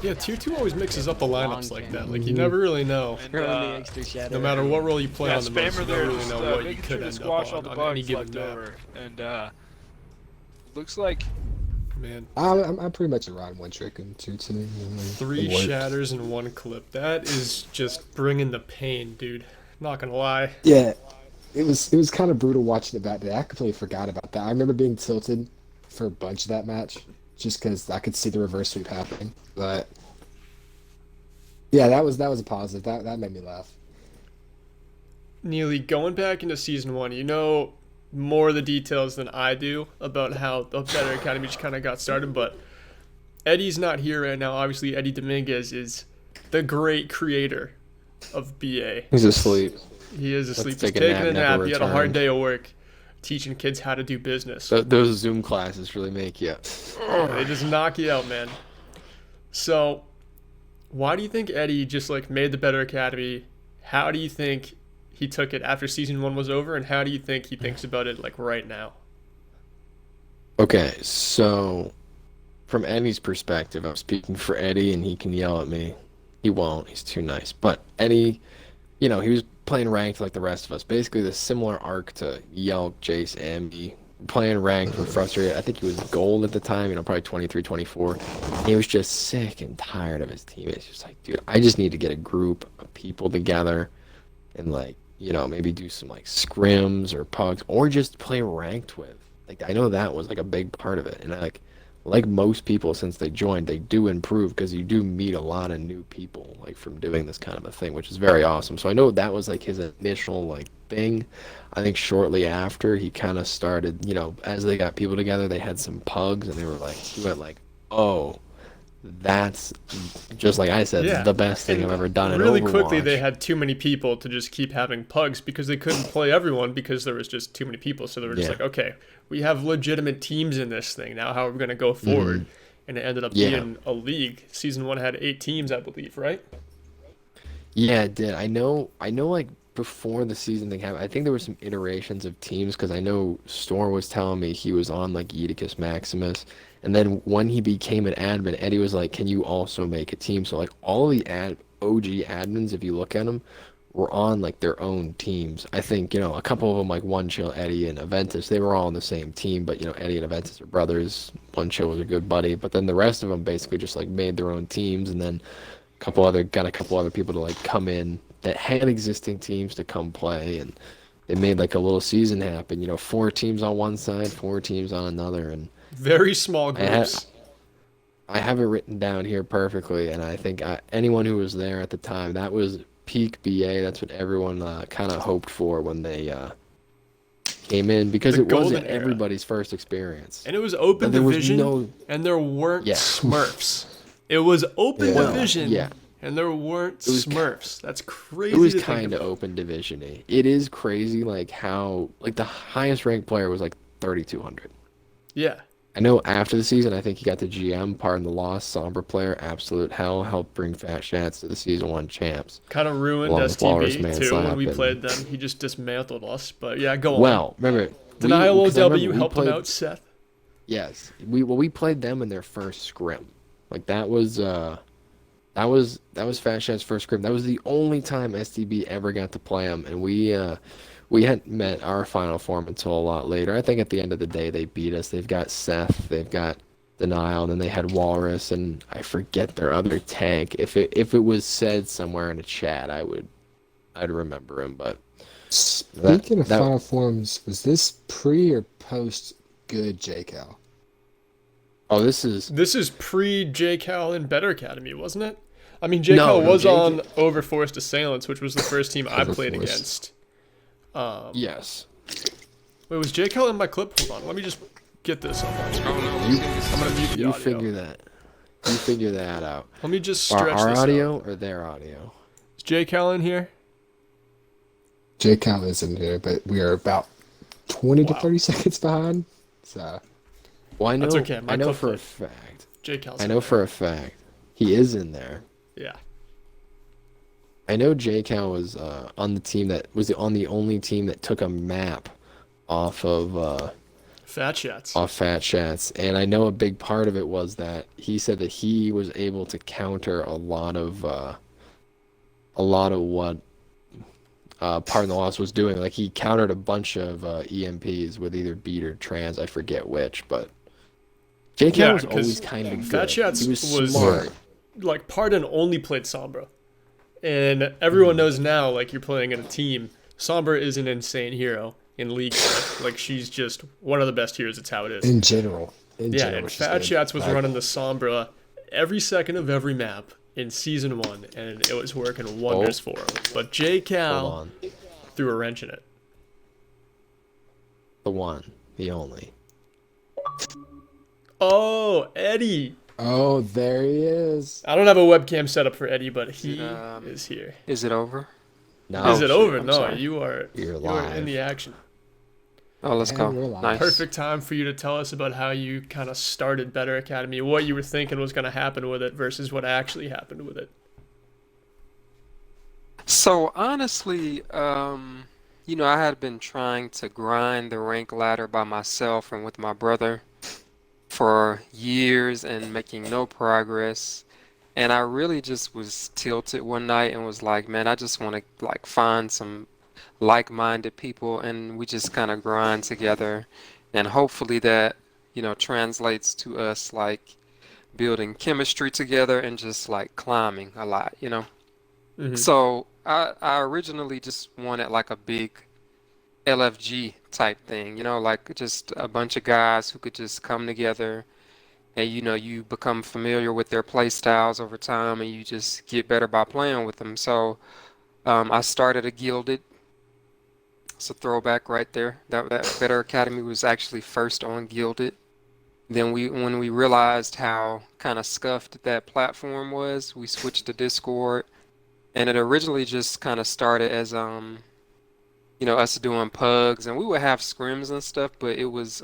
Yeah, tier 2 always mixes up the lineups Long like that. game. Like, you never really know. And, Throw in the extra shatter. No matter what role you play yeah, on the most, Spammer you there never really just know what you making could sure to end squash all up the on any bugs given left map. over. And looks like Man, I'm pretty much around one trick in tier 2. 3 shatters in 1 clip. That is just bringing the pain, dude. Not gonna lie. Yeah, it was kind of brutal watching it back there. I completely forgot about that. I remember being tilted for a bunch of that match just because I could see the reverse sweep happening. But yeah, that was a positive. That made me laugh. Neely, going back into season 1, you know more of the details than I do about how the Better Academy just kind of got started, but Eddie's not here right now. Obviously, Eddie Dominguez is the great creator of BA. He's asleep. He is asleep. He's take a taking nap, a never nap. He had a hard returned. day of work teaching kids how to do business. Those Zoom classes really make you. They just knock you out, man. So, why do you think Eddie just like made the Better Academy? How do you think he took it after season 1 was over, and how do you think he thinks about it like right now? Okay, so from Eddie's perspective, I'm speaking for Eddie, and he can yell at me. He won't. He's too nice. But Eddie, you know, he was playing ranked like the rest of us. Basically, the similar arc to Yelk, Jace, and me. Playing ranked, we're frustrated. I think he was gold at the time, you know, probably 23, 24. He was just sick and tired of his team. It's just like, dude, I just need to get a group of people together and, like, you know, maybe do some, like, scrims or pugs or just play ranked with. Like, I know that was, like, a big part of it. And, like most people since they joined, they do improve because you do meet a lot of new people like from doing this kind of a thing, which is very awesome. So I know that was like his initial like thing. I think shortly after he kind of started, as they got people together, they had some pugs and he went like, oh, that's just like I said, Yeah. the best thing I've ever done in Really Overwatch. quickly, they had too many people to just keep having pugs because they couldn't play everyone because there was just too many people. So they were just like, okay, we have legitimate teams in this thing. Now how are we going to go forward? And it ended up being a league. Season 1 had 8 teams, I believe, right? Yeah, it did. I know like before the season thing happened, I think there were some iterations of teams because I know Storm was telling me he was on like Edicus Maximus. And then when he became an admin, Eddie was like, can you also make a team? So like all the OG admins, if you look at them, were on like their own teams. I think, a couple of them like One Chill, Eddie, and Aventus, they were all on the same team, but Eddie and Aventus are brothers. One Chill was a good buddy, but then the rest of them basically just like made their own teams and then got a couple other people to like come in that had existing teams to come play, and they made like a little season happen. 4 teams on one side, 4 teams on another, and very small groups. I have it written down here perfectly, and I think anyone who was there at the time, that was peak BA. That's what everyone kind of hoped for when they came in, because it wasn't everybody's first experience. And it was open division, and there weren't Smurfs. It was open division, and there weren't Smurfs. That's crazy. It was kind of open division-y. It is crazy, like how like the highest ranked player was like 3,200. Yeah. I know after the season, I think he got the GM, pardon the loss, Sombra player, absolute hell, helped bring Fat Shats to the Season 1 champs. Kind of ruined STB, too, when we played them. He just dismantled us, but yeah, go on. Well, remember... Denial OW helped him out, Seth. Yes. We played them in their first scrim. Like, that was Fat Shats' first scrim. That was the only time STB ever got to play them, and we hadn't met our final form until a lot later. I think at the end of the day, they beat us. They've got Seth, they've got Denial, and then they had Walrus, and I forget their other tank. If it was said somewhere in a chat, I'd remember him. But speaking of final forms, was this pre or post good JCal? Oh, this is pre JCal in Better Academy, wasn't it? I mean, JCal was on Overforced Assailants, which was the first team I played against. Yes. Wait, was JCal in my clip? Hold on, let me just get this up. I'm gonna mute the audio. You figure that out. Let me just stretch our this audio out. Or their audio? Is JCal in here? JCal is in here, but we are about 20 to 30 seconds behind. So, well, I know. That's okay. I know for a fact. JCal's I know for a fact he is in there. Yeah. I know JCal was on the team that was on the only team that took a map off of Fat Shats. Off Fat Shats, and I know a big part of it was that he said that he was able to counter a lot of what Pardon the Loss was doing. Like he countered a bunch of EMPs with either beat or trans, I forget which, but JCal was always kind of good. Fat Shats was smart. Like Pardon only played Sombra. And everyone knows now, like, you're playing in a team. Sombra is an insane hero in League. Like, she's just one of the best heroes. It's how it is. In general. And Fat Shats was running the Sombra every second of every map in Season 1, and it was working wonders for him. But JCal threw a wrench in it. The one. The only. Oh, Eddie. Oh, there he is. I don't have a webcam set up for Eddie, but he is here. Is it over? No. Is it over? I'm No, sorry. you're live. in the action. Oh, let's go. Nice. Perfect time for you to tell us about how you kind of started Better Academy, what you were thinking was going to happen with it versus what actually happened with it. So honestly, I had been trying to grind the rank ladder by myself and with my brother for years and making no progress. And I really just was tilted one night and was like, man, I just want to like find some like-minded people and we just kind of grind together. And hopefully that, translates to us like building chemistry together and just like climbing a lot, Mm-hmm. So I originally just wanted like a big LFG type thing, like just a bunch of guys who could just come together and you become familiar with their play styles over time, and you just get better by playing with them. So I started a Gilded. It's a throwback right there. That Better Academy was actually first on Gilded. Then when we realized how kind of scuffed that platform was, we switched to Discord, and it originally just kind of started as us doing pugs, and we would have scrims and stuff, but it was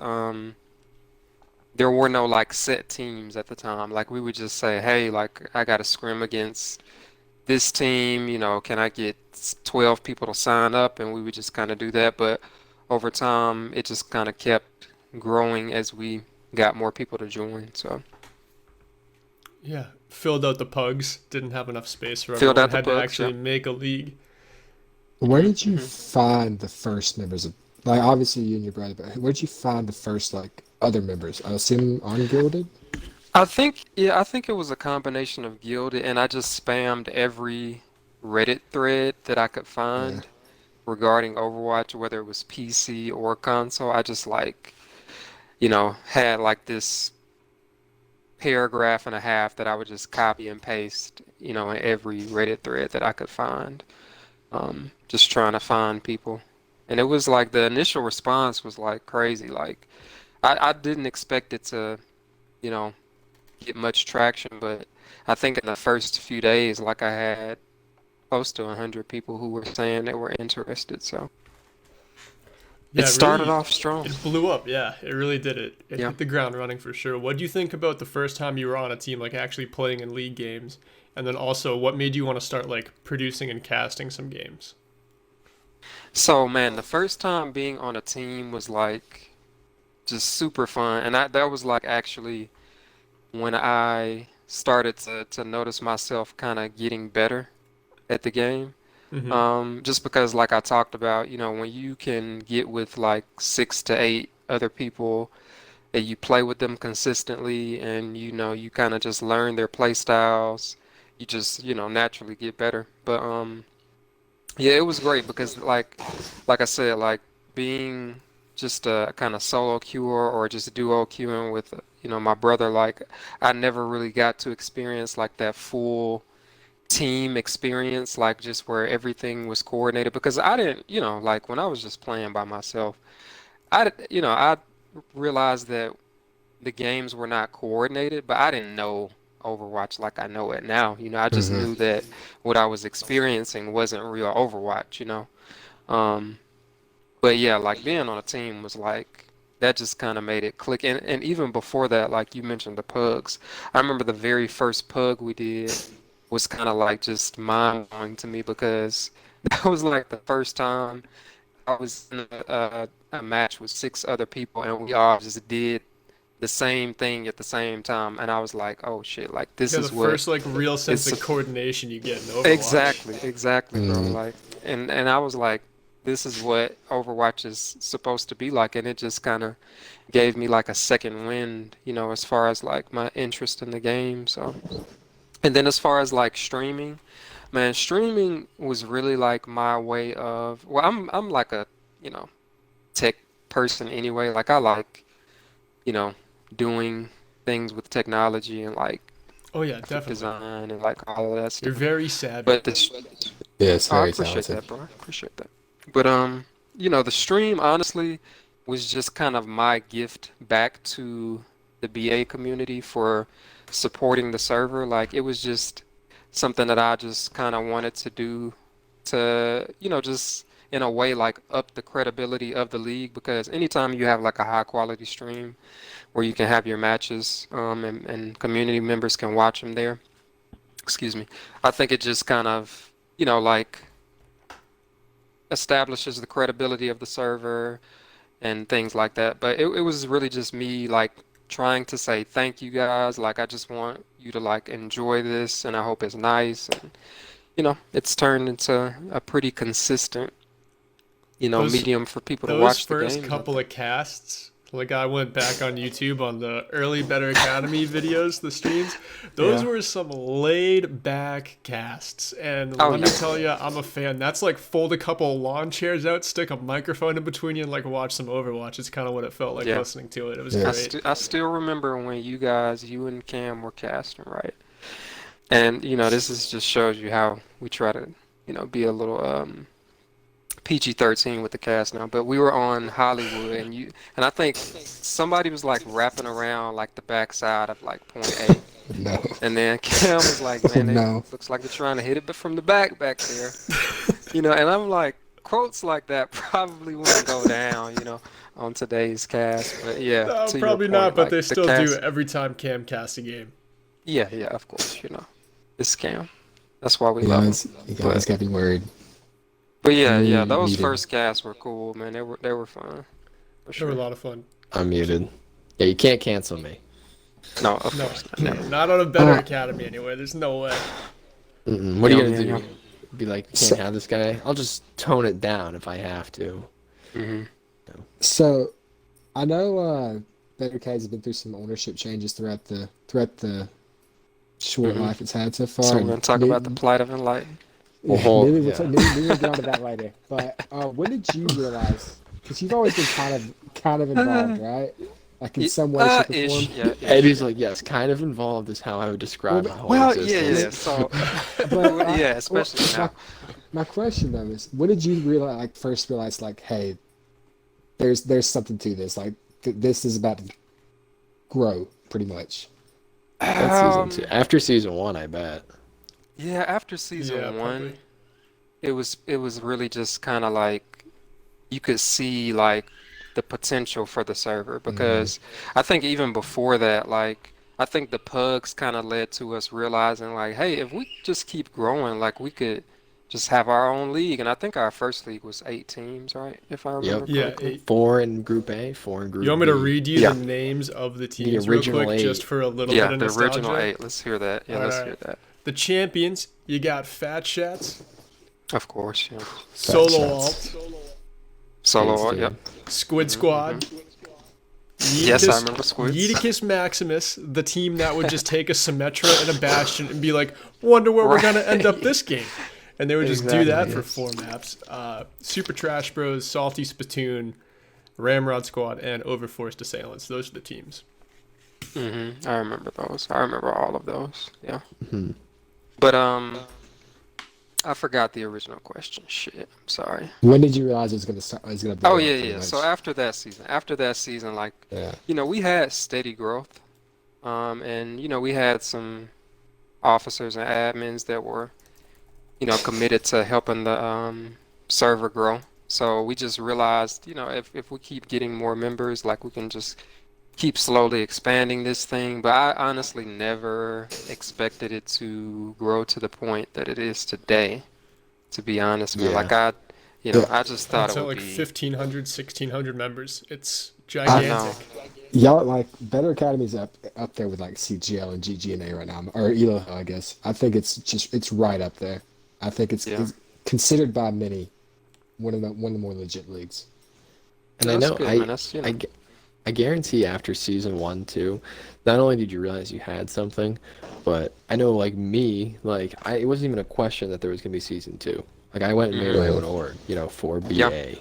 there were no like set teams at the time. Like we would just say, hey, like I got a scrim against this team, can I get 12 people to sign up? And we would just kind of do that. But over time, it just kind of kept growing as we got more people to join. So Yeah, filled out the pugs. Didn't have enough space for filled everyone. out the Had to pugs, actually yeah. make a league. Where did you find the first members of, like, obviously you and your brother, but where did you find the first, like, other members? I assume on Gilded? I think it was a combination of Gilded, and I just spammed every Reddit thread that I could Yeah. find regarding Overwatch, whether it was PC or console. I just like, had like this paragraph and a half that I would just copy and paste, in every Reddit thread that I could find. Just trying to find people. And it was like the initial response was like crazy. Like I didn't expect it to, you know, get much traction, but I think in the first few days, like I had close to 100 people who were saying they were interested. So Yeah, it it started really off strong. it blew up. Yeah, it really did. It Yeah. hit the ground running for sure. What do you think about the first time you were on a team, like actually playing in league games? And then also, what made you want to start like producing and casting some games? So man, the first time being on a team was like just super fun, and that was like actually when I started to notice myself kind of getting better at the game. Mm-hmm. Just because, like I talked about, when you can get with like 6 to 8 other people and you play with them consistently and you kind of just learn their play styles, you just, naturally get better. But yeah, it was great because like I said, like being just a kind of solo queuer or just duo queuing with, my brother, like I never really got to experience like that full team experience, like just where everything was coordinated because I didn't, like when I was just playing by myself, I realized that the games were not coordinated, but I didn't know Overwatch like I know it now. I just Mm-hmm. knew that what I was experiencing wasn't real Overwatch. Um, but yeah, like being on a team was like that just kind of made it click. And even before that, like you mentioned the pugs, I remember the very first pug we did was kind of like just mind-blowing to me because that was like the first time I was in a match with 6 other people and we all just did the same thing at the same time, and I was like, oh shit, like this Yeah, the is what first like real sense it's of coordination you get in Overwatch. exactly, bro. Mm-hmm. Like, and I was like, this is what Overwatch is supposed to be like, and it just kind of gave me like a second wind, as far as like my interest in the game. So, and then as far as like streaming, man, streaming was really like my way of, well, I'm like a, you know, tech person anyway. Like I like, you know, doing things with technology and like Oh yeah, graphic definitely. design and like all of that You're stuff. very savvy. But this, Yeah, it's I very appreciate talented. that, bro. I appreciate that. But the stream honestly was just kind of my gift back to the BA community for supporting the server. Like it was just something that I just kind of wanted to do to, just in a way like up the credibility of the league because anytime you have like a high quality stream where you can have your matches and community members can watch them there, excuse me, I think it just kind of, like establishes the credibility of the server and things like that. But it was really just me like trying to say thank you guys. Like I just want you to like enjoy this and I hope it's nice. And it's turned into a pretty consistent, Those medium for people to those watch the first games, I couple think. of casts Like I went back on YouTube on the early Better Academy videos, the streams. Those were some laid back casts. And let me tell you, I'm a fan. That's like fold a couple of lawn chairs out, stick a microphone in between you, and like watch some Overwatch. It's kind of what it felt like listening to it. It was great. I still remember when you and Cam were casting, right? And, this just shows you how we try to, be a little PG-13 with the cast now. But we were on Hollywood, and I think somebody was like wrapping around like the backside of like point A. No. And then Cam was like, man, it looks like they're trying to hit it, but from the back there. And I'm like, quotes like that probably wouldn't go down, on today's cast. But yeah. No, to probably your point, not, but like, they still the do cast, every time Cam casts a game. Yeah, of course, It's Cam. That's why we love him. You guys got me worried. But yeah, those first casts were cool, man. They were fun. For sure. They were a lot of fun. I'm muted. Yeah, you can't cancel me. No, of course not. Not on a Better Academy anyway. There's no way. What are you gonna do? Be like, can't have this guy? I'll just tone it down if I have to. So, I know BetterCast has been through some ownership changes throughout the short life it's had so far. So we're gonna talk about the plight of Enlighten. Maybe we'll get onto that later. But when did you realize? Because you've always been kind of involved, right? Like in some way, shape, or form. Yeah. Eddie's like, yes, kind of involved is how I would describe my whole existence. So, But, especially now. My question though is, when did you first realize, like, hey, there's something to this. Like, this is about to grow, pretty much. That's season 2. After season 1, I bet. Yeah, after season 1, probably. it was really just kind of like you could see like the potential for the server, because I think even before that, like I think the pugs kind of led to us realizing like, hey, if we just keep growing, like we could just have our own league. And I think our first league was 8 teams, right? If I remember correctly. 8. 4 in Group A, 4 in Group B. You want me to read you the names of the teams real quick, 8. just for a little bit of nostalgia? Yeah, the original 8. Let's hear that. Yeah, let's hear that. The champions, you got Fat Shats. Of course, yeah. Solo Alt. Solo Alt, yep. Squid Squad. Yes, I remember Squids. Yeeticus Maximus, the team that would just take a Symmetra and a Bastion and be like, wonder where we're going to end up this game. And they would just do that for 4 maps. Super Trash Bros, Salty Spittoon, Ramrod Squad, and Overforced Assailants. Those are the teams. I remember those. I remember all of those. Yeah. But I forgot the original question. Shit, I'm sorry. When did you realize it was gonna start? It was gonna blow up, yeah. much? So after that season, like, we had steady growth, and we had some officers and admins that were, committed to helping the server grow. So we just realized, if we keep getting more members, like we can just keep slowly expanding this thing. But I honestly never expected it to grow to the point that it is today, to be honest, man. Like I just thought it would like be 1,500, 1,600 members. It's gigantic. Y'all, like, Better Academy's up there with like CGL and GGNA right now, or ELO, I guess. I think it's right up there. I think it's considered by many one of the more legit leagues. And That's I know good, I guarantee after season 1 too, not only did you realize you had something, but I know like me, like it wasn't even a question that there was gonna be season 2. Like I went and made my own org, for BA.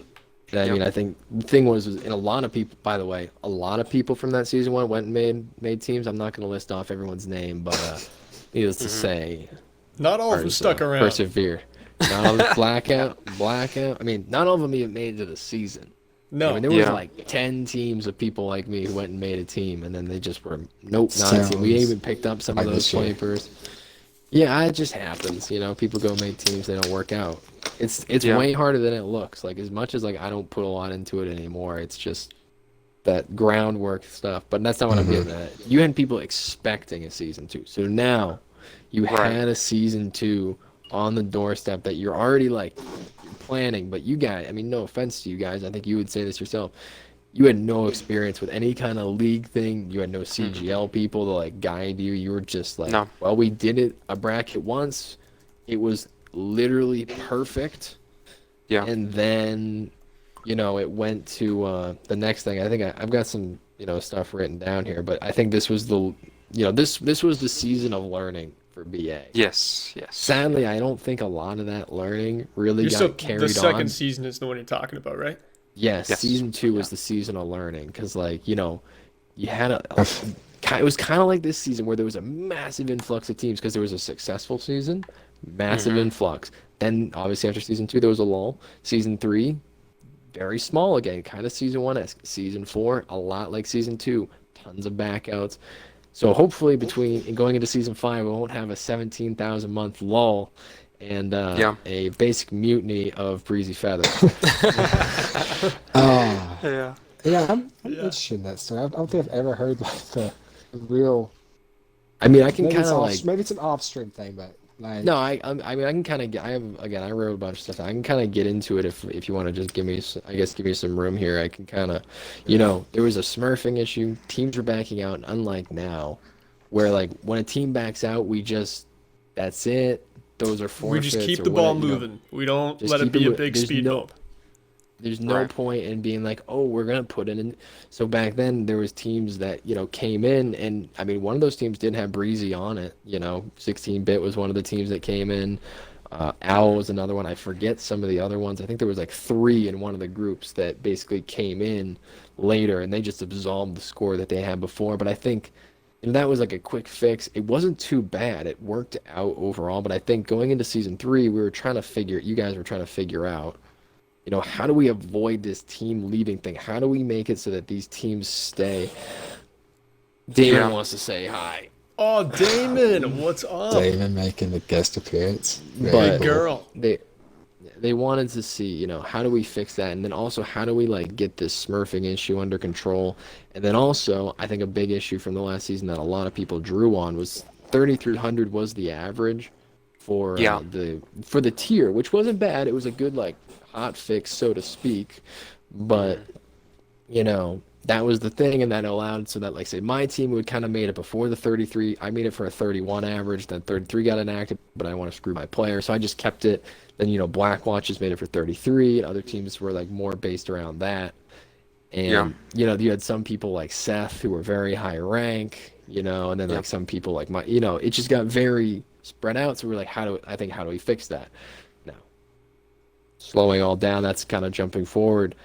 And I mean, I think the thing was, and a lot of people, by the way, a lot of people from that season 1 went and made teams. I'm not gonna list off everyone's name, but needless to say, not all of them stuck around. Persevere. Not all of blackout. I mean, not all of them even made it to the season. No. I mean, there was like 10 teams of people like me who went and made a team, and then they just were, not a team. We even picked up some of those flavors. Yeah, it just happens. People go make teams, they don't work out. It's way harder than it looks. Like, as much as like I don't put a lot into it anymore, it's just that groundwork stuff. But that's not what I'm getting at. You had people expecting a season 2, so now you had a season 2 on the doorstep that you're already like planning. But you guys, I mean, no offense to you guys, I think you would say this yourself, you had no experience with any kind of league thing. You had no CGL people to like guide you. You were just like, well, we did it a bracket once, it was literally perfect, and then it went to the next thing. I think I've got some, stuff written down here, but I think this was this was the season of learning for BA. Yes. Sadly, I don't think a lot of that learning really You're got still, carried the second on. season is the one you're talking about, right? Yes, Yes. season 2 was the season of learning because, like, you had it was kind of like this season where there was a massive influx of teams because there was a successful season, massive influx. Then, obviously, after season 2, there was a lull. Season 3, very small again, kind of season 1-esque. Season 4, a lot like season 2, tons of backouts. So hopefully, between going into season 5, we won't have a 17,000 month lull and a basic mutiny of breezy feathers. Oh, Yeah. yeah, I'm interested in that story. I don't think I've ever heard like the real. I mean, I can Maybe kind it's of off, like. maybe it's an off-stream thing, but like. No, I mean, I can kind of get. I wrote a bunch of stuff. I can kind of get into it if you want to just give me some room here. I can kind of, there was a smurfing issue. Teams were backing out, unlike now, where like when a team backs out, that's it. Those are We forfeits. just keep or the ball whatever, moving. We don't just let it keep be a mo- big there's speed no- bump. There's no Right. point in being like, oh, we're gonna put it in. So back then there was teams that came in, and I mean one of those teams did have Breezy on it. 16-bit was one of the teams that came in. Owl was another one. I forget some of the other ones. I think there was like 3 in one of the groups that basically came in later, and they just absolved the score that they had before. But I think that was like a quick fix. It wasn't too bad. It worked out overall. But I think going into season 3, you guys were trying to figure out. How do we avoid this team leaving thing? How do we make it so that these teams stay? Damon wants to say hi. Oh, Damon, what's up? Damon making a guest appearance. Very But cool. Girl. They wanted to see, how do we fix that? And then also, how do we like get this smurfing issue under control? And then also, I think a big issue from the last season that a lot of people drew on was 3,300 was the average for the tier, which wasn't bad. It was a good like hot fix, so to speak. But that was the thing, and that allowed so that, like, say, my team would kind of made it before the 33. I made it for a 31 average. Then 33 got enacted, but I want to screw my player, so I just kept it. Then Black Watches made it for 33, and other teams were like more based around that. And you had some people like Seth who were very high rank, and then like some people like my, it just got very spread out. So we're like, how do we fix that? Now, slowing all down, that's kind of jumping forward.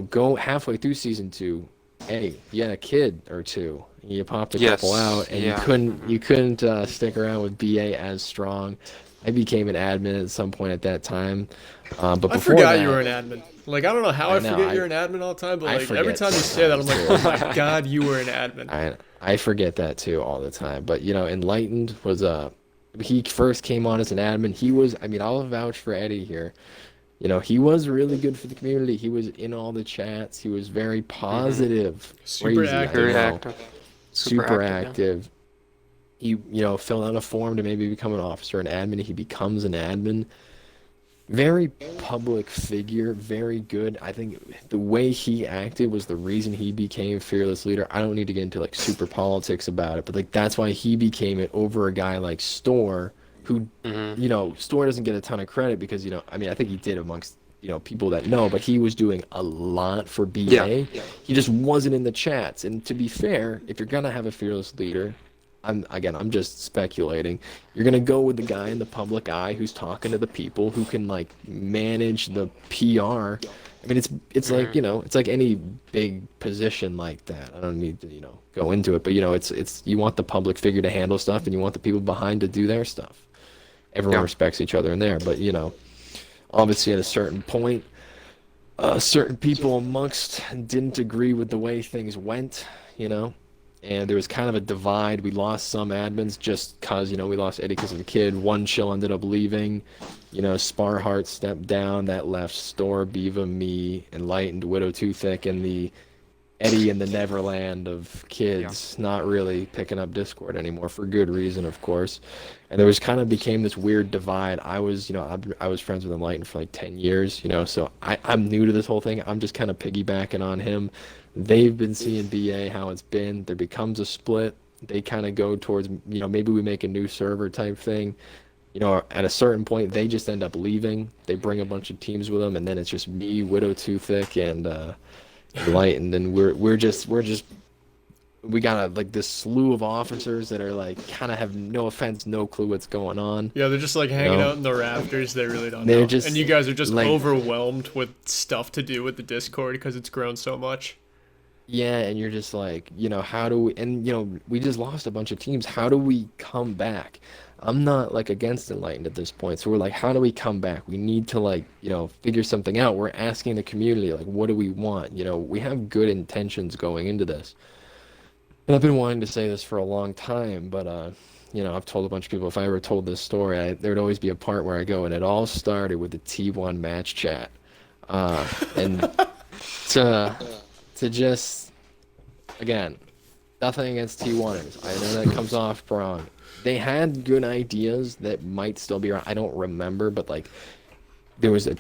Go halfway through season 2. Hey, you had a kid or two. You popped a couple out, and you couldn't stick around with BA as strong. I became an admin at some point at that time. But before I forgot that, you were an admin. Like, I don't know how I forget you're an admin all the time, but I like every forget time you say that, I'm like, oh my god, you were an admin. I forget that too all the time. But Enlightened was he first came on as an admin. He was, I'll vouch for Eddie here. He was really good for the community. He was in all the chats. He was very positive. Super Crazy, active. Very active. Super active. He, filled out a form to maybe become an officer, an admin. He becomes an admin. Very public figure, very good. I think the way he acted was the reason he became fearless leader. I don't need to get into like super politics about it, but like that's why he became it over a guy like Store, who, Store doesn't get a ton of credit because, I think he did amongst, people that know, but he was doing a lot for BA. Yeah. He just wasn't in the chats. And to be fair, if you're gonna have a fearless leader, I'm just speculating. You're gonna go with the guy in the public eye who's talking to the people, who can like manage the PR. It's like it's like any big position like that. I don't need to go into it, but it's you want the public figure to handle stuff, and you want the people behind to do their stuff. Everyone respects each other in there, but obviously at a certain point, certain people amongst didn't agree with the way things went, and there was kind of a divide. We lost some admins just because, we lost Eddie because of the kid. One chill ended up leaving. Sparheart stepped down. That left Store, Beava, me, Enlightened, Widow Too Thick, and the Eddie in the Neverland of kids, not really picking up Discord anymore for good reason, of course. And there was kind of became this weird divide. I was friends with Enlightened for like 10 years, so I'm new to this whole thing. I'm just kind of piggybacking on him. They've been seeing BA, how it's been. There becomes a split. They kind of go towards, maybe we make a new server type thing. at a certain point, they just end up leaving. They bring a bunch of teams with them, and then it's just me, Widow Too Thick, and Light, and then we got like this slew of officers that are like kind of have no offense, no clue what's going on. Yeah, they're just like hanging out in the rafters. They really don't They're know. just, And you guys are just like, overwhelmed with stuff to do with the Discord because it's grown so much. Yeah, and you're just like, how do we, and we just lost a bunch of teams. How do we come back? I'm not like against Enlightened at this point. So we're like, how do we come back? We need to like, figure something out. We're asking the community, like, what do we want? We have good intentions going into this. And I've been wanting to say this for a long time, but I've told a bunch of people if I ever told this story, there would always be a part where I go, and it all started with the T1 match chat. And to just, again, nothing against T1ers. I know that comes off wrong. They had good ideas that might still be around. I don't remember, but like there was like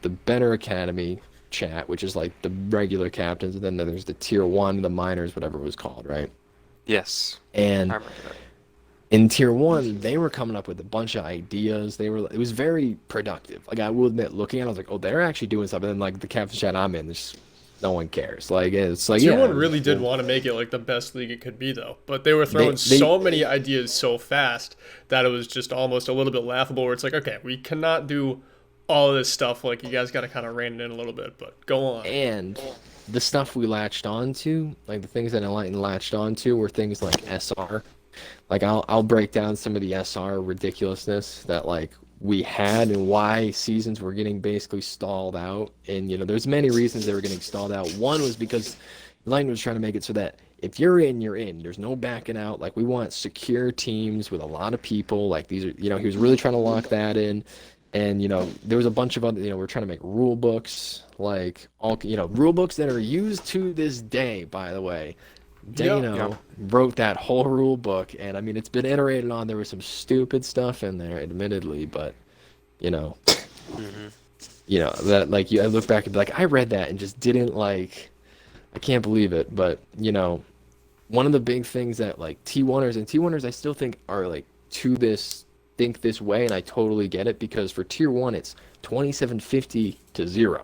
the Better Academy chat, which is like the regular captains, and then there's the tier 1, the minors, whatever it was called, right? Yes. And I remember that. in tier 1, they were coming up with a bunch of ideas. It was very productive. Like, I will admit, looking at it, I was like, oh, they're actually doing something. And like the captain chat I'm in, no one cares. Like, it's like, Tier 1 really did want to make it like the best league it could be, though. But they were throwing so many ideas so fast that it was just almost a little bit laughable, where it's like, okay, we cannot do all of this stuff. Like, you guys got to kind of rein it in a little bit, but go on. And the stuff we latched onto, like the things that Enlightened latched onto, were things like SR. Like, I'll break down some of the SR ridiculousness that like we had and why seasons were getting basically stalled out. And there's many reasons they were getting stalled out. One was because Enlightened was trying to make it so that if you're in, you're in. There's no backing out. Like, we want secure teams with a lot of people. Like, these are, he was really trying to lock that in. And there was a bunch of other, we're trying to make rule books, like all, rule books that are used to this day, by the way. Dano wrote that whole rule book, and I mean, it's been iterated on. There was some stupid stuff in there, admittedly, but that, like, I look back and be like, I read that and just didn't, like, I can't believe it. But one of the big things that like T1ers I still think are like think this way, and I totally get it, because for tier 1 it's 2750 to 0.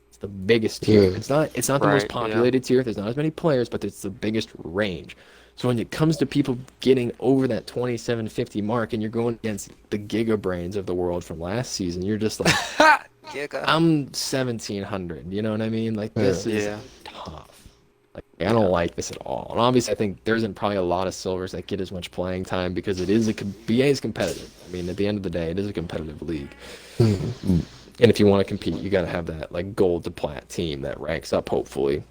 It's the biggest tier. It's not the most populated tier. There's not as many players, but it's the biggest range. So when it comes to people getting over that 2750 mark, and you're going against the Giga Brains of the world from last season, you're just like, I'm 1700. You know what I mean? Like, this is tough. Like, I don't like this at all. And obviously, I think there isn't probably a lot of silvers that get as much playing time, because it is BA is competitive. I mean, at the end of the day, it is a competitive league. And if you want to compete, you got to have that like gold to plat team that ranks up, hopefully.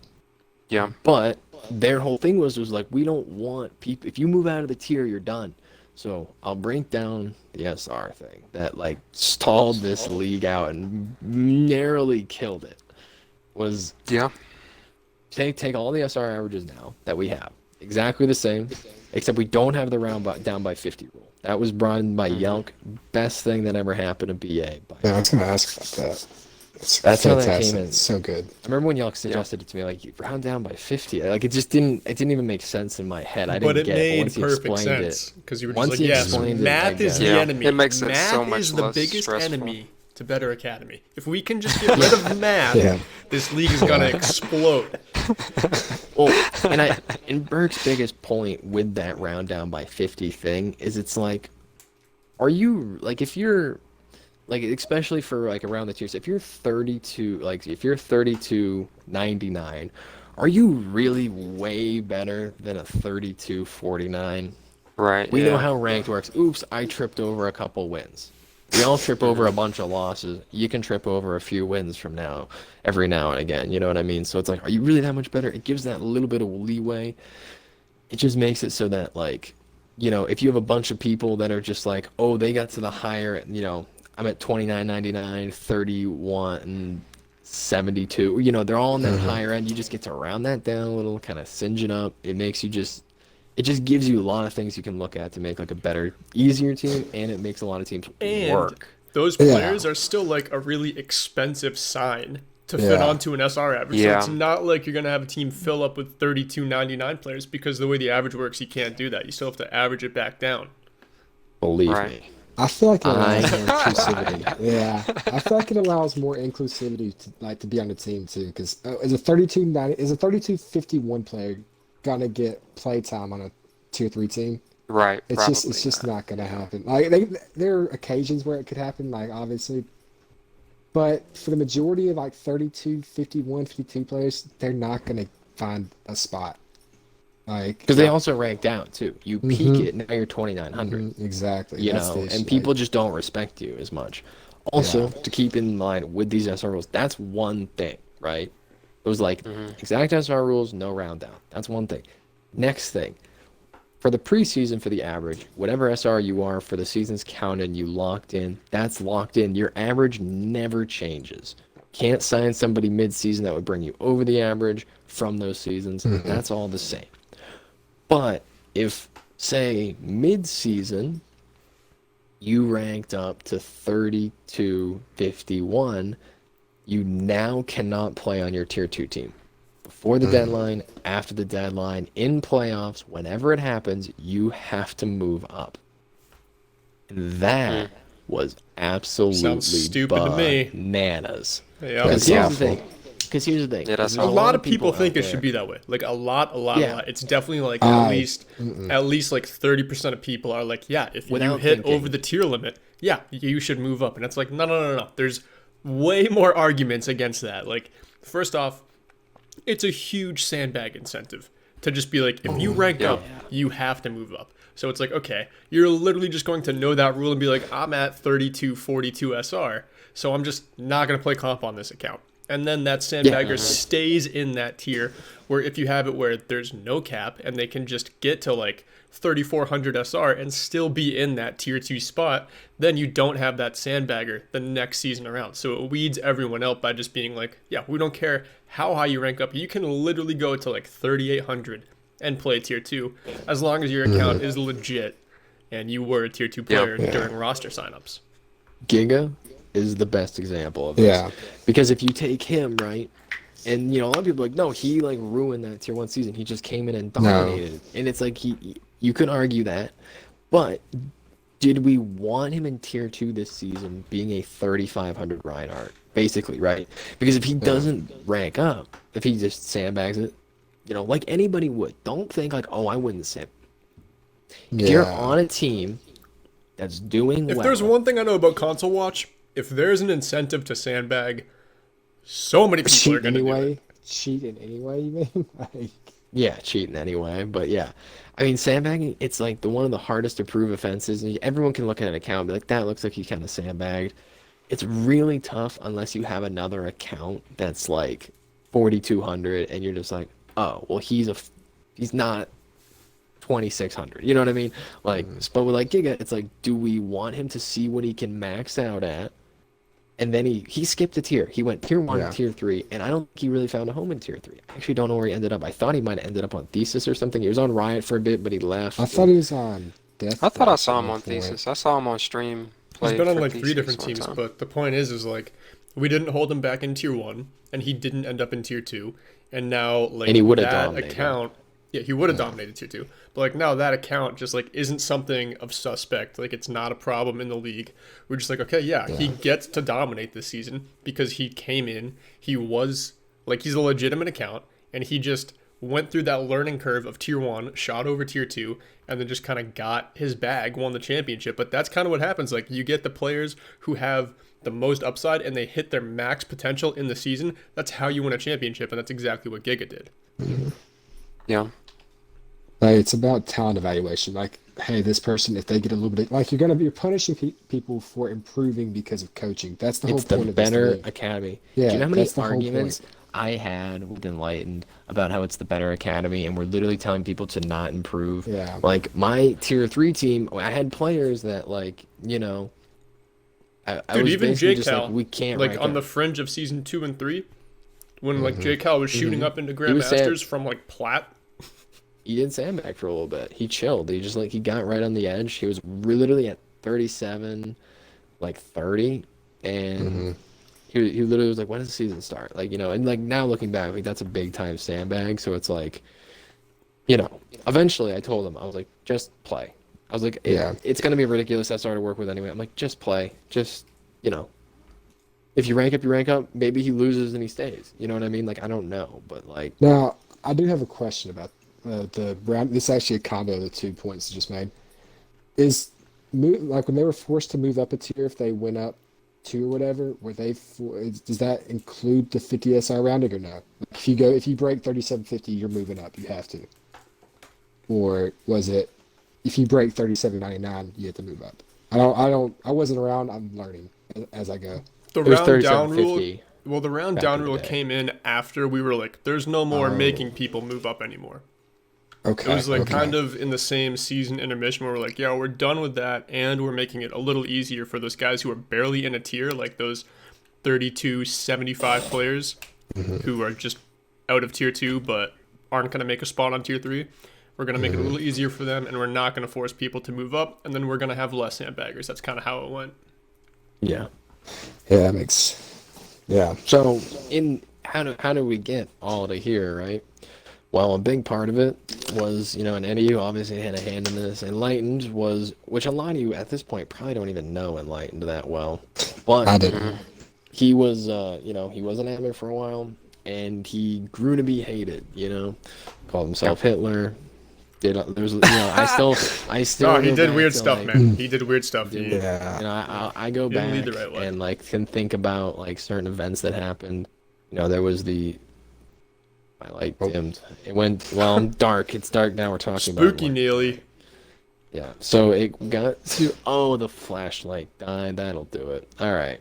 Yeah. But their whole thing was like, we don't want people. If you move out of the tier, you're done. So I'll break down the SR thing that like stalled this league out and narrowly killed it. Was take all the SR averages now that we have, exactly the same, except we don't have the round down by 50 rule. That was brought in by Yelk. Best thing that ever happened to BA. Yeah, I was gonna ask about that. That's how that came in. It's so good. I remember when Yelk suggested it to me, like, round down by 50. Like, it didn't even make sense in my head. I didn't get it. But it made perfect sense, because you were just like, yes, math is the enemy. It makes it so much math is the less biggest stressful. enemy to Better Academy. If we can just get rid of math, this league is gonna explode. Well, and Berg's biggest point with that round down by 50 thing is, it's like, are you, like, if you're, like, especially for like around the tiers, if you're 32.99, are you really way better than a 32.49? Right. We know how ranked works. Oops, I tripped over a couple wins. We all trip over a bunch of losses. You can trip over a few wins from every now and again. You know what I mean? So it's like, are you really that much better? It gives that little bit of leeway. It just makes it so that, like, if you have a bunch of people that are just like, oh, they got to the higher, I'm at 29.99, 31.72. They're all in that higher end. You just get to round that down a little, kind of singe it up. It makes you it just gives you a lot of things you can look at to make like a better, easier team, and it makes a lot of teams work. Those players are still like a really expensive sign to fit onto an SR average. So it's not like you're gonna have a team fill up with 32.99 players, because the way the average works, you can't do that. You still have to average it back down. Believe me. I feel like it I allows more am inclusivity. Yeah, I feel like it allows more inclusivity to be on the team too. Because is a 32-51 player gonna get play time on a tier 3 team? Right, It's probably just not. not gonna happen. Like there are occasions where it could happen, like obviously, but for the majority of like 32, 51, 52 players, they're not gonna find a spot. Like, Because they also rank down too. You peak Mhm. it, now you're 2,900. Exactly. You That's the know, issue. and people just don't respect you as much. Also, to keep in mind with these SR rules, that's one thing, right? It was like exact SR rules, no round down. That's one thing. Next thing, for the preseason, for the average, whatever SR you are for the season's counted, you locked in, that's locked in. Your average never changes. Can't sign somebody mid-season that would bring you over the average from those seasons. That's all the same. But if, say, mid-season, you ranked up to 32-51, you now cannot play on your tier 2 team. Before the deadline, after the deadline, in playoffs, whenever it happens, you have to move up. That was absolutely Sounds stupid to me. That's Yeah. bananas. Because here's the thing. Yeah, that's A awful. lot of people think out it should there- be that way. Like a lot. Yeah. It's definitely like I- at least like 30% of people are like, yeah, if you Without hit thinking. over the tier limit, yeah, you should move up. And it's like, no. There's way more arguments against that. Like, first off, it's a huge sandbag incentive to just be like, if you rank up, you have to move up. So it's like, okay, you're literally just going to know that rule and be like, I'm at 32-42 SR, so I'm just not going to play comp on this account. And then that sandbagger stays in that tier where if you have it where there's no cap and they can just get to like 3400 SR and still be in that tier 2 spot, then you don't have that sandbagger the next season around. So it weeds everyone out by just being like, yeah, we don't care how high you rank up. You can literally go to like 3800 and play tier 2 as long as your account is legit and you were a tier 2 player during roster signups. Giga is the best example of this. Yeah. Because if you take him, right, and a lot of people are like, no, he like ruined that tier 1 season. He just came in and dominated. And it's like you could argue that, but did we want him in tier 2 this season being a 3500 Reinhardt? Basically, right? Because if he doesn't rank up, if he just sandbags it, like anybody would. Don't think like, oh, I wouldn't sand. If you're on a team that's doing If well, there's one thing I know about console watch, if there's an incentive to sandbag, so many people are going to do it. Cheating anyway, you mean? Like, yeah, cheating anyway. But yeah, I mean, sandbagging, it's like one of the hardest to prove offenses. And everyone can look at an account and be like, that looks like he kind of sandbagged. It's really tough unless you have another account that's like 4200 and you're just like, oh, well, he's not 2600. You know what I mean? Like, but with like Giga, it's like, do we want him to see what he can max out at? And then he skipped a tier. He went tier 1, tier 3, and I don't think he really found a home in tier 3. I actually don't know where he ended up. I thought he might have ended up on Thesis or something. He was on Riot for a bit, but he left. I thought he was on Death. I thought I Death saw at him one on point. Thesis. I saw him on stream. He's play been on for like 3 Thesis different one teams, time. but the point is like, we didn't hold him back in tier 1, and he didn't end up in tier 2, and now like And he would have that dominated. account, he would have dominated tier 2, but like now that account just like isn't something of suspect. Like it's not a problem in the league. We're just like, okay, he gets to dominate this season because he came in, he was like, he's a legitimate account, and he just went through that learning curve of tier 1, shot over tier 2, and then just kind of got his bag, won the championship. But that's kind of what happens. Like, you get the players who have the most upside and they hit their max potential in the season. That's how you win a championship, and that's exactly what Giga did. Yeah. Like, it's about talent evaluation. Like, hey, this person, if they get a little bit, like, you're punishing people for improving because of coaching. That's the whole It's point the of this Better league. Academy. Yeah, Do you know how many that's the whole arguments point. I had with Enlightened about how it's the Better Academy, and we're literally telling people to not improve? Yeah. Like, my tier 3 team, I had players that, like, I Dude, was even basically J just Cal, like, we can't like rank on up. the fringe of season 2 and 3, when like J Cal was shooting up into was saying- Grandmasters from like Plat. He did sandbag for a little bit. He chilled. He just he got right on the edge. He was literally at 37, like 30, and he literally was like, when does the season start? Like, and like now looking back, like that's a big time sandbag. So it's like, eventually I told him, I was like, just play. I was like, Yeah. it's gonna be a ridiculous SR to work with anyway. I'm like, just play, just if you rank up, you rank up. Maybe he loses and he stays. You know what I mean? Like I don't know, but like Now, I do have a question about the round. This is actually a combo of the 2 points you just made. Like when they were forced to move up a tier, if they went up 2 or whatever, does that include the 50 SR rounding or no? If you break 3750, you're moving up. You have to. Or was it if you break 3799, you have to move up? I wasn't around. I'm learning as I go. The it was round down rule. 3750. Well, the round back down in the rule day. came in after we were like, there's no more Oh. making people move up anymore. Okay. It was like okay. kind of in the same season intermission where we're like, yeah, we're done with that, and we're making it a little easier for those guys who are barely in a tier, like those 32, 75 players who are just out of tier 2 but aren't going to make a spot on tier 3. We're going to make it a little easier for them, and we're not going to force people to move up, and then we're going to have less sandbaggers. That's kind of how it went. Yeah. Yeah, that makes. Yeah. So how do we get all to here, right? Well, a big part of it was, and Eddie, who obviously had a hand in this, Enlightened which a lot of you at this point probably don't even know Enlightened that well, but I didn't. he was, he was an admin for a while, and he grew to be hated, called himself Hitler. I still. Oh, he go did back weird to, stuff, like, man. He did weird stuff. Yeah. I go Didn't back lead the right way. and like can think about like certain events that happened. There was my light dimmed. It went dark. It's dark now. We're talking about Spooky Neely. Yeah. So it got to the flashlight died. That'll do it. All right.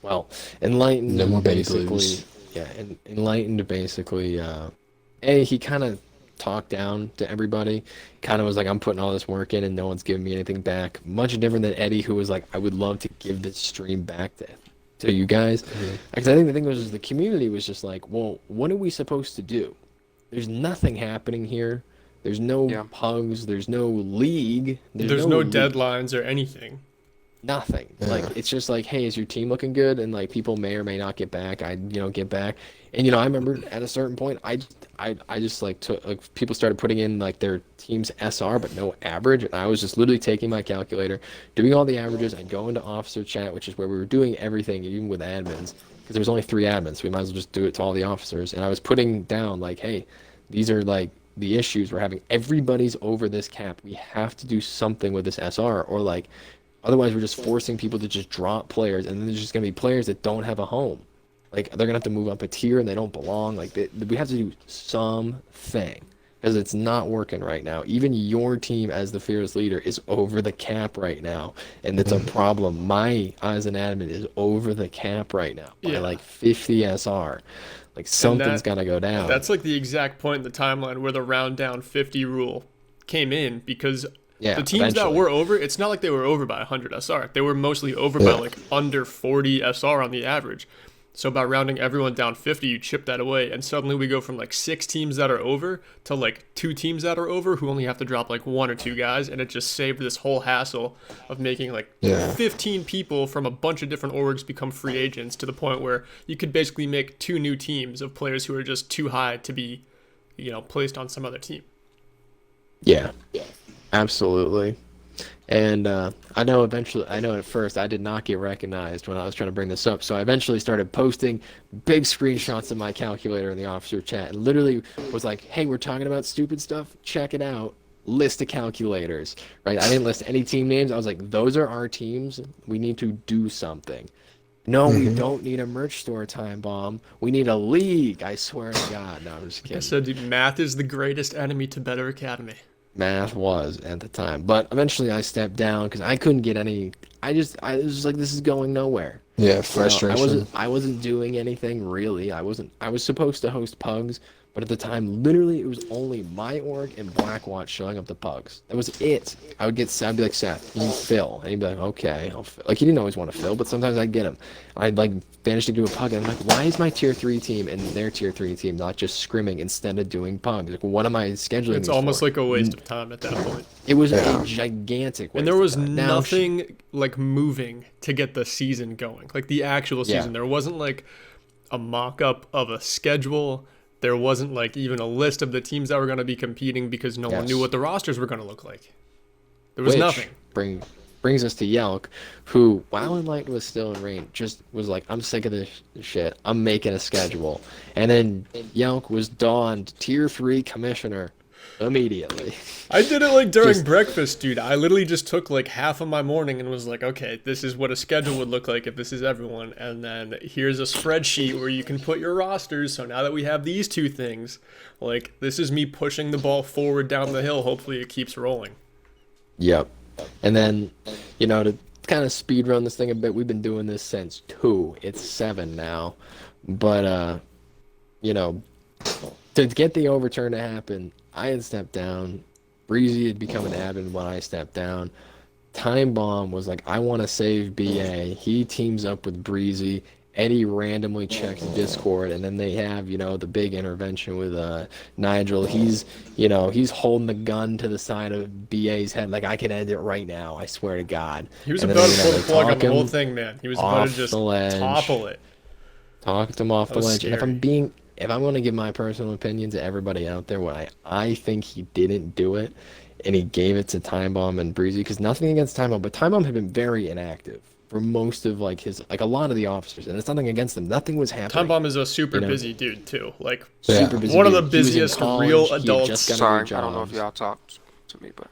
Well, Enlightened. No more baby basically. blues. Yeah, and Enlightened basically. He kind of talked down to everybody. Kind of was like, I'm putting all this work in and no one's giving me anything back. Much different than Eddie, who was like, I would love to give this stream back to you guys. Because I think the thing was the community was just like, well, what are we supposed to do? There's nothing happening here. There's no pugs. There's no league. There's no deadlines or anything. Nothing. Like it's just like, hey, is your team looking good? And like people may or may not get back. I get back. And I remember at a certain point, I just like took people started putting in like their team's SR but no average, and I was just literally taking my calculator, doing all the averages. I'd go into officer chat, which is where we were doing everything, even with admins, because there was only 3 admins, so we might as well just do it to all the officers. And I was putting down like, hey, these are like the issues we're having. Everybody's over this cap. We have to do something with this SR, or like otherwise we're just forcing people to just drop players, and then there's just gonna be players that don't have a home. Like they're gonna have to move up a tier and they don't belong. Like we have to do something because it's not working right now. Even your team as the fearless leader is over the cap right now, and it's a problem. My as an admin is over the cap right now by like 50 SR. Like something's gotta go down. That's like the exact point in the timeline where the round down 50 rule came in, because the teams that were over, it's not like they were over by 100 SR. They were mostly over by like under 40 SR on the average. So by rounding everyone down 50, you chip that away, and suddenly we go from like 6 teams that are over to like 2 teams that are over who only have to drop like 1 or 2 guys, and it just saved this whole hassle of making like 15 people from a bunch of different orgs become free agents, to the point where you could basically make 2 new teams of players who are just too high to be, placed on some other team. Yeah, absolutely. And I know at first I did not get recognized when I was trying to bring this up, so I eventually started posting big screenshots of my calculator in the officer chat, and literally was like, hey, we're talking about stupid stuff, check it out, list of calculators, right? I didn't list any team names. I was like, those are our teams, we need to do something. No, we don't need a merch store time bomb, we need a league, I swear to God. No, I'm just kidding. I said, dude, math is the greatest enemy to Better Academy. Math was at the time, but eventually I stepped down because I couldn't get any. I was just like, this is going nowhere. Yeah, frustration. I wasn't doing anything really. I was supposed to host pugs, but at the time, literally, it was only my org and Blackwatch showing up to pugs. That was it. I'd be like, Seth, you fill, and he'd be like, okay, I'll fill. Like he didn't always want to fill, but sometimes I'd get him. I'd like manage to do a pug, and I'm like, why is my tier 3 team and their tier 3 team not just scrimming instead of doing pugs? Like, what am I scheduling? It's almost like a waste of time at that point. It was a gigantic waste. And there was of time. nothing like moving to get the season going, like the actual season. There wasn't like a mock-up of a schedule. There wasn't like even a list of the teams that were going to be competing, because no one knew what the rosters were going to look like. There was Which nothing. brings us to Yelk, who, while Enlightened was still in rain, just was like, I'm sick of this shit. I'm making a schedule. And then Yelk was donned Tier 3 Commissioner immediately. I did it like during Just- breakfast, dude. I literally just took like half of my morning and was like, okay, this is what a schedule would look like if this is everyone. And then here's a spreadsheet where you can put your rosters. So now that we have these two things, like this is me pushing the ball forward down the hill. Hopefully it keeps rolling. Yep. And then, to kind of speed run this thing a bit, we've been doing this since 2. It's 7 now. But, to get the overturn to happen, I had stepped down. Breezy had become an admin when I stepped down. Time Bomb was like, I want to save BA. He teams up with Breezy. Eddie randomly checks Discord, and then they have, the big intervention with Nigel. He's holding the gun to the side of BA's head, like, I can end it right now, I swear to God. He was And about then, to pull the they plug on talk the whole him thing, man. He was about to off just the ledge. topple it. Talked him off That the was ledge. And scary. if I'm going to give my personal opinion to everybody out there, what I think he didn't do it, and he gave it to Time Bomb and Breezy, because nothing against Time Bomb, but Time Bomb had been very inactive for most of a lot of the officers, and it's nothing against them. Nothing was happening. Time Bomb is a super busy dude too. Like Super busy one of dude. the He was in busiest college, real he had adults. just got a Sorry, new I don't know if job. y'all talked to me, but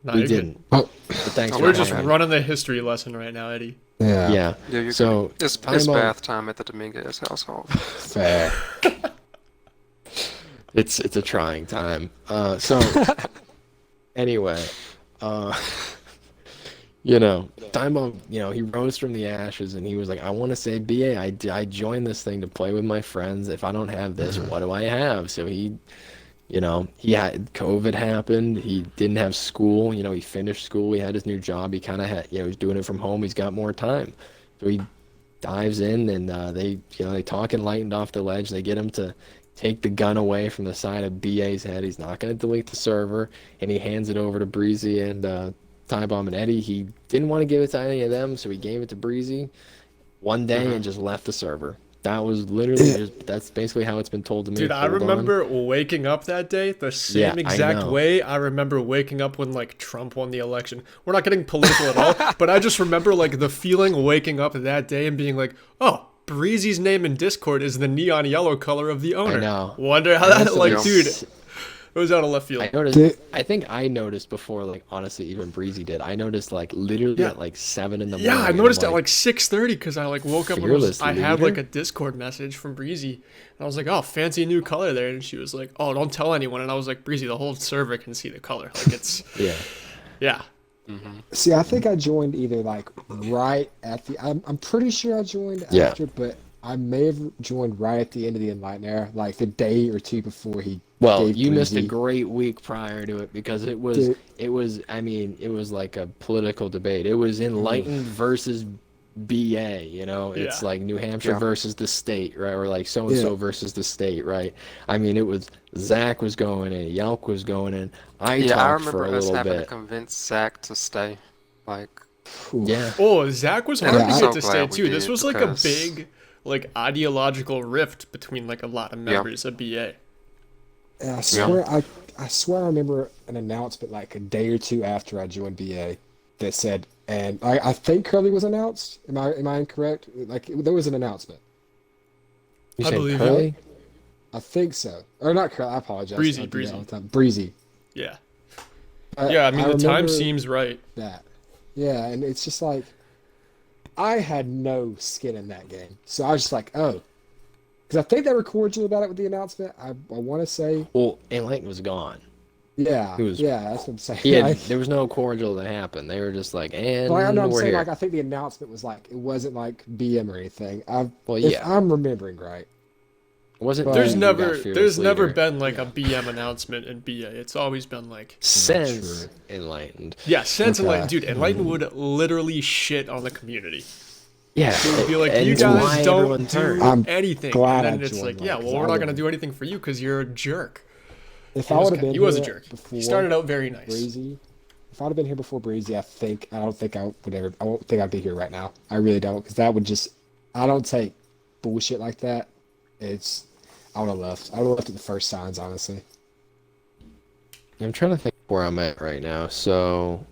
Nah, We you're good. didn't. Oh, But thanks We're for just coming. running the history lesson right now, Eddie. yeah. Yeah. yeah, you're So good. It's Time Bomb, bath time at the Dominguez household. Fair. it's a trying time. So anyway, Time Bomb, he rose from the ashes and he was like, I want to say, BA, I joined this thing to play with my friends. If I don't have this, what do I have? So he had COVID happened. He didn't have school. He finished school. He had his new job. He kind of had, he was doing it from home. He's got more time. So he dives in and they talk Enlightened off the ledge. They get him to take the gun away from the side of BA's head. He's not going to delete the server, and he hands it over to Breezy and Time Bomb and Eddie. He didn't want to give it to any of them, so he gave it to Breezy one day and just left the server. That was literally that's basically how it's been told to me. Dude, I Hold on. remember waking up that day the same Yeah, I exact know. way I remember waking up when like Trump won the election. We're not getting political at all, but I just remember like the feeling waking up that day and being like, oh, Breezy's name in Discord is the neon yellow color of the owner. I know. Wonder how that, like, dude, it was out of left field. I noticed. I think I noticed before, like, honestly, even Breezy did. I noticed, like, literally at like 7 in the morning. Yeah, I and noticed I'm at like 6:30 because I like woke up and Fearless I had leader? like a Discord message from Breezy, and I was like, "Oh, fancy new color there," and she was like, "Oh, don't tell anyone," and I was like, "Breezy, the whole server can see the color, like it's Yeah. yeah." See, I think I joined either like right at the. I'm pretty sure I joined Yeah. after, but I may have joined right at the end of the Enlightened era, like the day or two before he. Well, gave you missed a Breezy- great week prior to it because it was Dude. it was like a political debate. It was Enlightened versus BA, it's Yeah. like New Hampshire Yeah. versus the state, right? Or like so and so Yeah. versus the state, right? I mean, it was Zach was going in, Yelk was going in. I Yeah, I talked for remember a us little having to bit. convince Zach to stay. Like, Ooh. Yeah. Oh, Zach was And hard I'm to so get to stay glad we too. This did was like a because- big like ideological rift between like a lot of members of BA. And I swear, I swear, I remember an announcement like a day or two after I joined BA that said, and I think Curly was announced. Am I incorrect? Like there was an announcement. You I saying believe Curly? I think so, or not Curly. I apologize. Breezy, I do that Breezy. all the time. Breezy. Yeah, yeah. I mean, the time remember seems right. that. Yeah, and it's just like I had no skin in that game, so I was just like, oh, because I think they were cordial about it with the announcement. I want to say, Well, Enlightened was gone. yeah, He was- yeah, that's what I'm saying. He had, Like, there was no cordial that happened. They were just like, and well, I know I'm we're saying here. like I think the announcement was like it wasn't like BM or anything. Well, If yeah. I'm remembering right. It wasn't. But- There's you got never fearless never leader. been like a BM announcement in BA. It's always been like Since True. Enlightened. yeah, sense Okay. Enlightened, dude. Enlightened would literally shit on the community. Yeah. It would be like, and you it's why guys don't everyone turned. do I'm anything, glad and then I it's joined like, one, yeah, 'cause well, I we're not gonna would've- do anything for you because you're a jerk. If He I would have been he was a here jerk. before He started out very nice. Breezy, if I'd have been here before Breezy, I don't think I would ever. I won't think I'd be here right now. I really don't, because that would just. I don't take bullshit like that. I would have left. I would have left at the first signs, honestly. I'm trying to think where I'm at right now. So,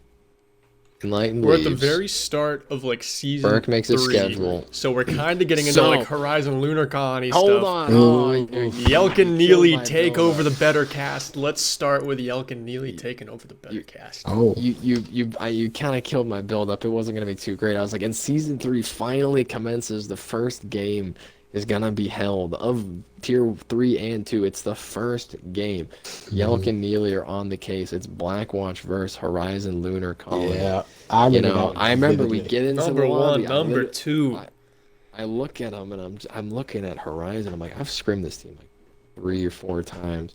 Enlightened We're at leaves. the very start of like season Burke makes his 3, schedule. so we're kind of getting into So- like Horizon Lunar Colony Hold stuff. on. Ooh. Yelk and You Neely killed my take over the build-up. BetterCast. Let's start with Yelk and Neely taking over the BetterCast. Oh, You kind of killed my build up. It wasn't gonna be too great. I was like, and season 3 finally commences. The first game is gonna be held of tier 3 and 2. It's the first game. Yelk and Neely are on the case. It's Blackwatch versus Horizon Lunar Colony. yeah. I You remember know, that I remember we vividly. get into Number the lobby. one, number two. I look at them and I'm looking at Horizon. I'm like, I've scrimmed this team like 3 or 4 times.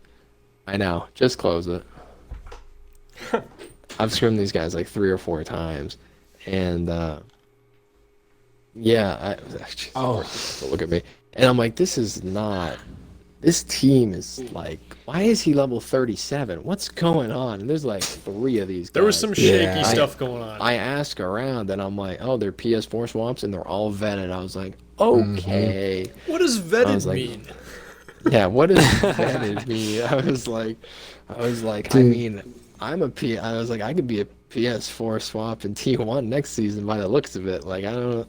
I know, just close it. I've scrimmed these guys like 3 or 4 times, and yeah, look at me, and I'm like, this is not. This team is like, why is he level 37? What's going on? And there's like 3 of these guys. There was some shaky Yeah. stuff going on. I ask around and I'm like, oh, they're PS4 swaps and they're all vetted. I was like, okay. What does I vetted was like- mean? Yeah, what does vetted mean? I was like, I mean, I was like, I could be a PS4 swap in T1 next season by the looks of it. Like, I don't,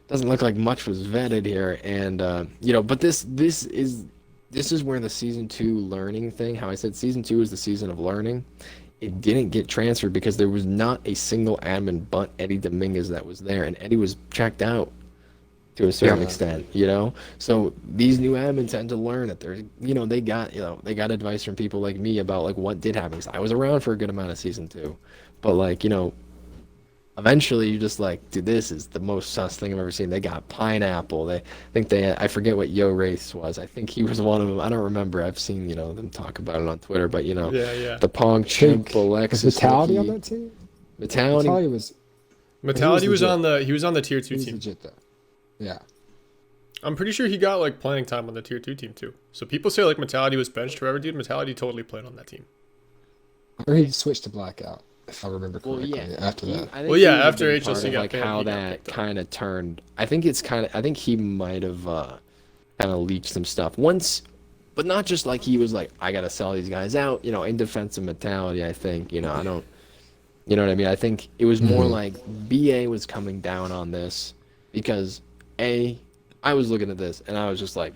doesn't look like much was vetted here. And, you know, but this is where the season 2 learning thing, how I said season 2 is the season of learning. It didn't get transferred because there was not a single admin but Eddie Dominguez that was there, and Eddie was checked out to a certain extent, you know. So these new admins had to learn that there's, you know, they got advice from people like me about like what did happen. 'Cause I was around for a good amount of season 2, but like, you know, eventually you just like, dude, this is the most sus thing I've ever seen. They got pineapple. I forget what Reyce was. I think he was one of them. I don't remember. I've seen, you know, them talk about it on Twitter, but you know, Yeah. the Pong Chimp, Was Alexis, Vitality on Nikki, that team? Vitality. Vitality was Metality was legit. on the tier 2 he was team. legit though. Yeah. I'm pretty sure he got like playing time on the tier 2 team too. So people say like Metality was benched, whoever, dude. Metality totally played on that team. Or he switched to Blackout, if I remember Well, correctly. yeah. After that. I think Well, yeah, he was a after big part HLC of, got like banned, how he got that picked up. kind of turned. I think he might have kind of leaked some stuff once, but not just like he was like, I gotta sell these guys out, you know, in defensive mentality. I think, you know, I don't, you know what I mean. I think it was more like BA was coming down on this because I was looking at this and I was just like,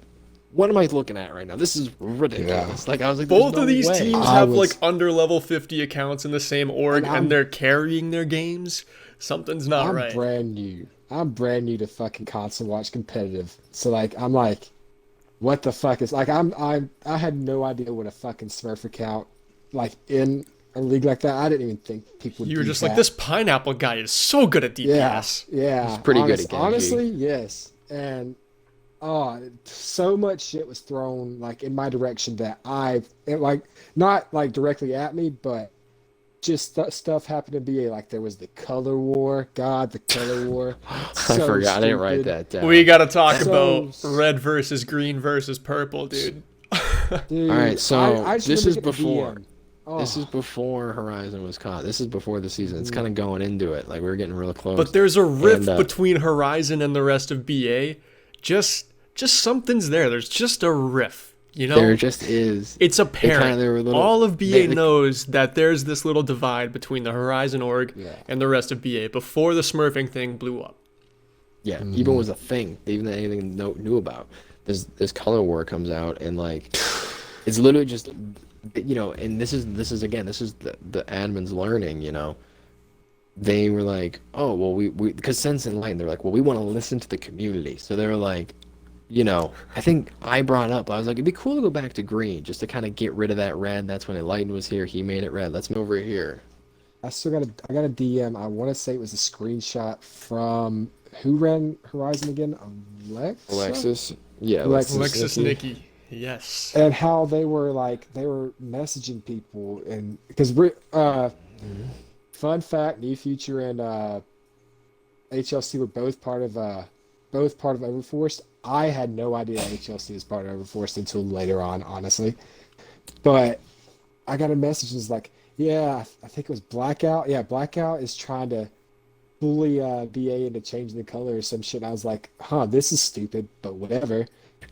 what am I looking at right now? This is ridiculous. Yeah. Like I was like, there's Both no of these way. teams I have was- like under level 50 accounts in the same org, And I'm- and they're carrying their games. Something's not I'm right. brand new. I'm brand new to fucking console watch competitive. So like I'm like, what the fuck is like I had no idea what a fucking Smurf account like in a league like that. I didn't even think people would You were do just that. like, this pineapple guy is so good at Yeah, DPS. yeah. He's pretty good at Genji. Honestly, yes. And so much shit was thrown like in my direction that not like directly at me, but just stuff happened to be like there was the color war. God, the color war. I So forgot. I didn't write stupid. that down. We gotta talk So- about red versus green versus purple, dude. Dude, All right, so I just this remember is getting a before. DM. Oh, This is before Horizon was caught. This is before the season. It's kind of going into it. Like we were getting real close. But there's a rift And, between Horizon and the rest of BA. Just something's there. There's just a rift, you know? there just is. It's apparent. they were a little- All of BA they- knows that there's this little divide between the Horizon org Yeah. and the rest of BA before the smurfing thing blew up. Yeah, even was a thing. Even that anything knew about. This color war comes out and like, it's literally just, you know. And this is the admins learning. You know, they were like, oh well, we because Sense and Light, they're like, well, we want to listen to the community. So they were like, you know, I think I brought up, I was like, it'd be cool to go back to green just to kind of get rid of that red. That's when Enlightened was here. He made it red. Let's move over here. I got a DM. I want to say it was a screenshot from who ran Horizon again? Alexis. Yeah, Alexis Nikki. Yes. And how they were messaging people, and because fun fact, New Future and HLC were both part of Overforced. I had no idea HLC was part of Overforced until later on, honestly. But I got a message that was like, yeah, I think it was Blackout. Yeah, Blackout is trying to bully BA into changing the color or some shit. And I was like, huh, this is stupid, but whatever.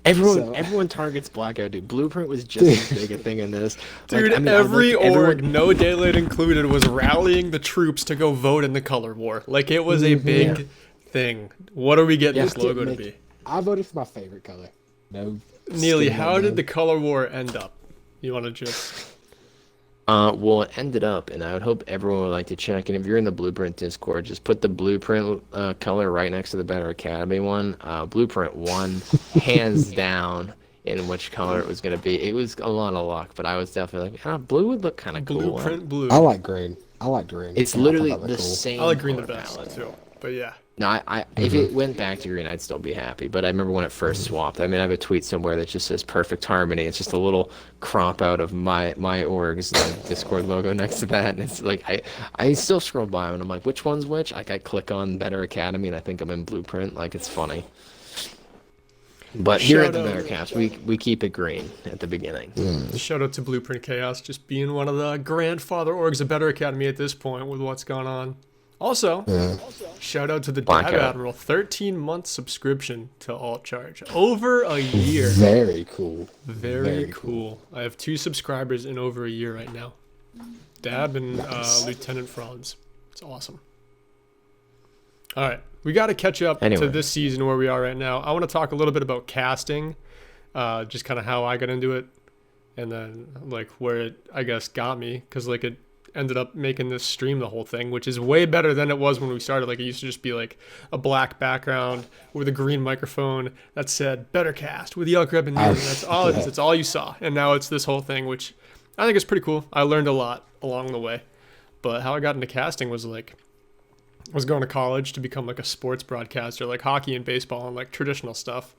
Everyone targets Blackout, dude. Blueprint was just as big a thing in this. Dude, Like, I mean, every org, everyone... no daylight included, was rallying the troops to go vote in the color war. Like, it was a big thing. What are we getting this logo to be? I voted for my favorite color. No. Neely, how did the color war end up? You want to just... Well, it ended up, and I would hope everyone would like to check. And if you're in the Blueprint Discord, just put the Blueprint color right next to the Better Academy one. Blueprint won, hands down, in which color it was going to be. It was a lot of luck, but I was definitely like, blue would look kind of cool. Blueprint blue. I like green. It's literally the same. I like green the color best, palette. too. But yeah. No, if it went back to green, I'd still be happy. But I remember when it first swapped. I mean, I have a tweet somewhere that just says "Perfect Harmony." It's just a little crop out of my org's Discord logo next to that, and it's like I still scroll by them and I'm like, which one's which? Like I click on Better Academy and I think I'm in Blueprint. Like it's funny. But here at the BetterCast, we keep it green at the beginning. Shout out to Blueprint Chaos, just being one of the grandfather orgs of Better Academy at this point with what's gone on. Also, shout out to the Dive Admiral, 13-month subscription to Alt Charge. Over a year. Very cool. Very cool. I have 2 subscribers in over a year right now. Dab and Lieutenant Franz. It's awesome. All right. We got to catch up to this season where we are right now. I want to talk a little bit about casting, just kind of how I got into it, and then like where it, I guess, got me, because like it ended up making this stream the whole thing, which is way better than it was when we started. Like it used to just be like a black background with a green microphone that said BetterCast with Yelkreb and Neely. That's all it is. It's all you saw. And now it's this whole thing, which I think is pretty cool. I learned a lot along the way. But how I got into casting was like, I was going to college to become like a sports broadcaster, like hockey and baseball and like traditional stuff.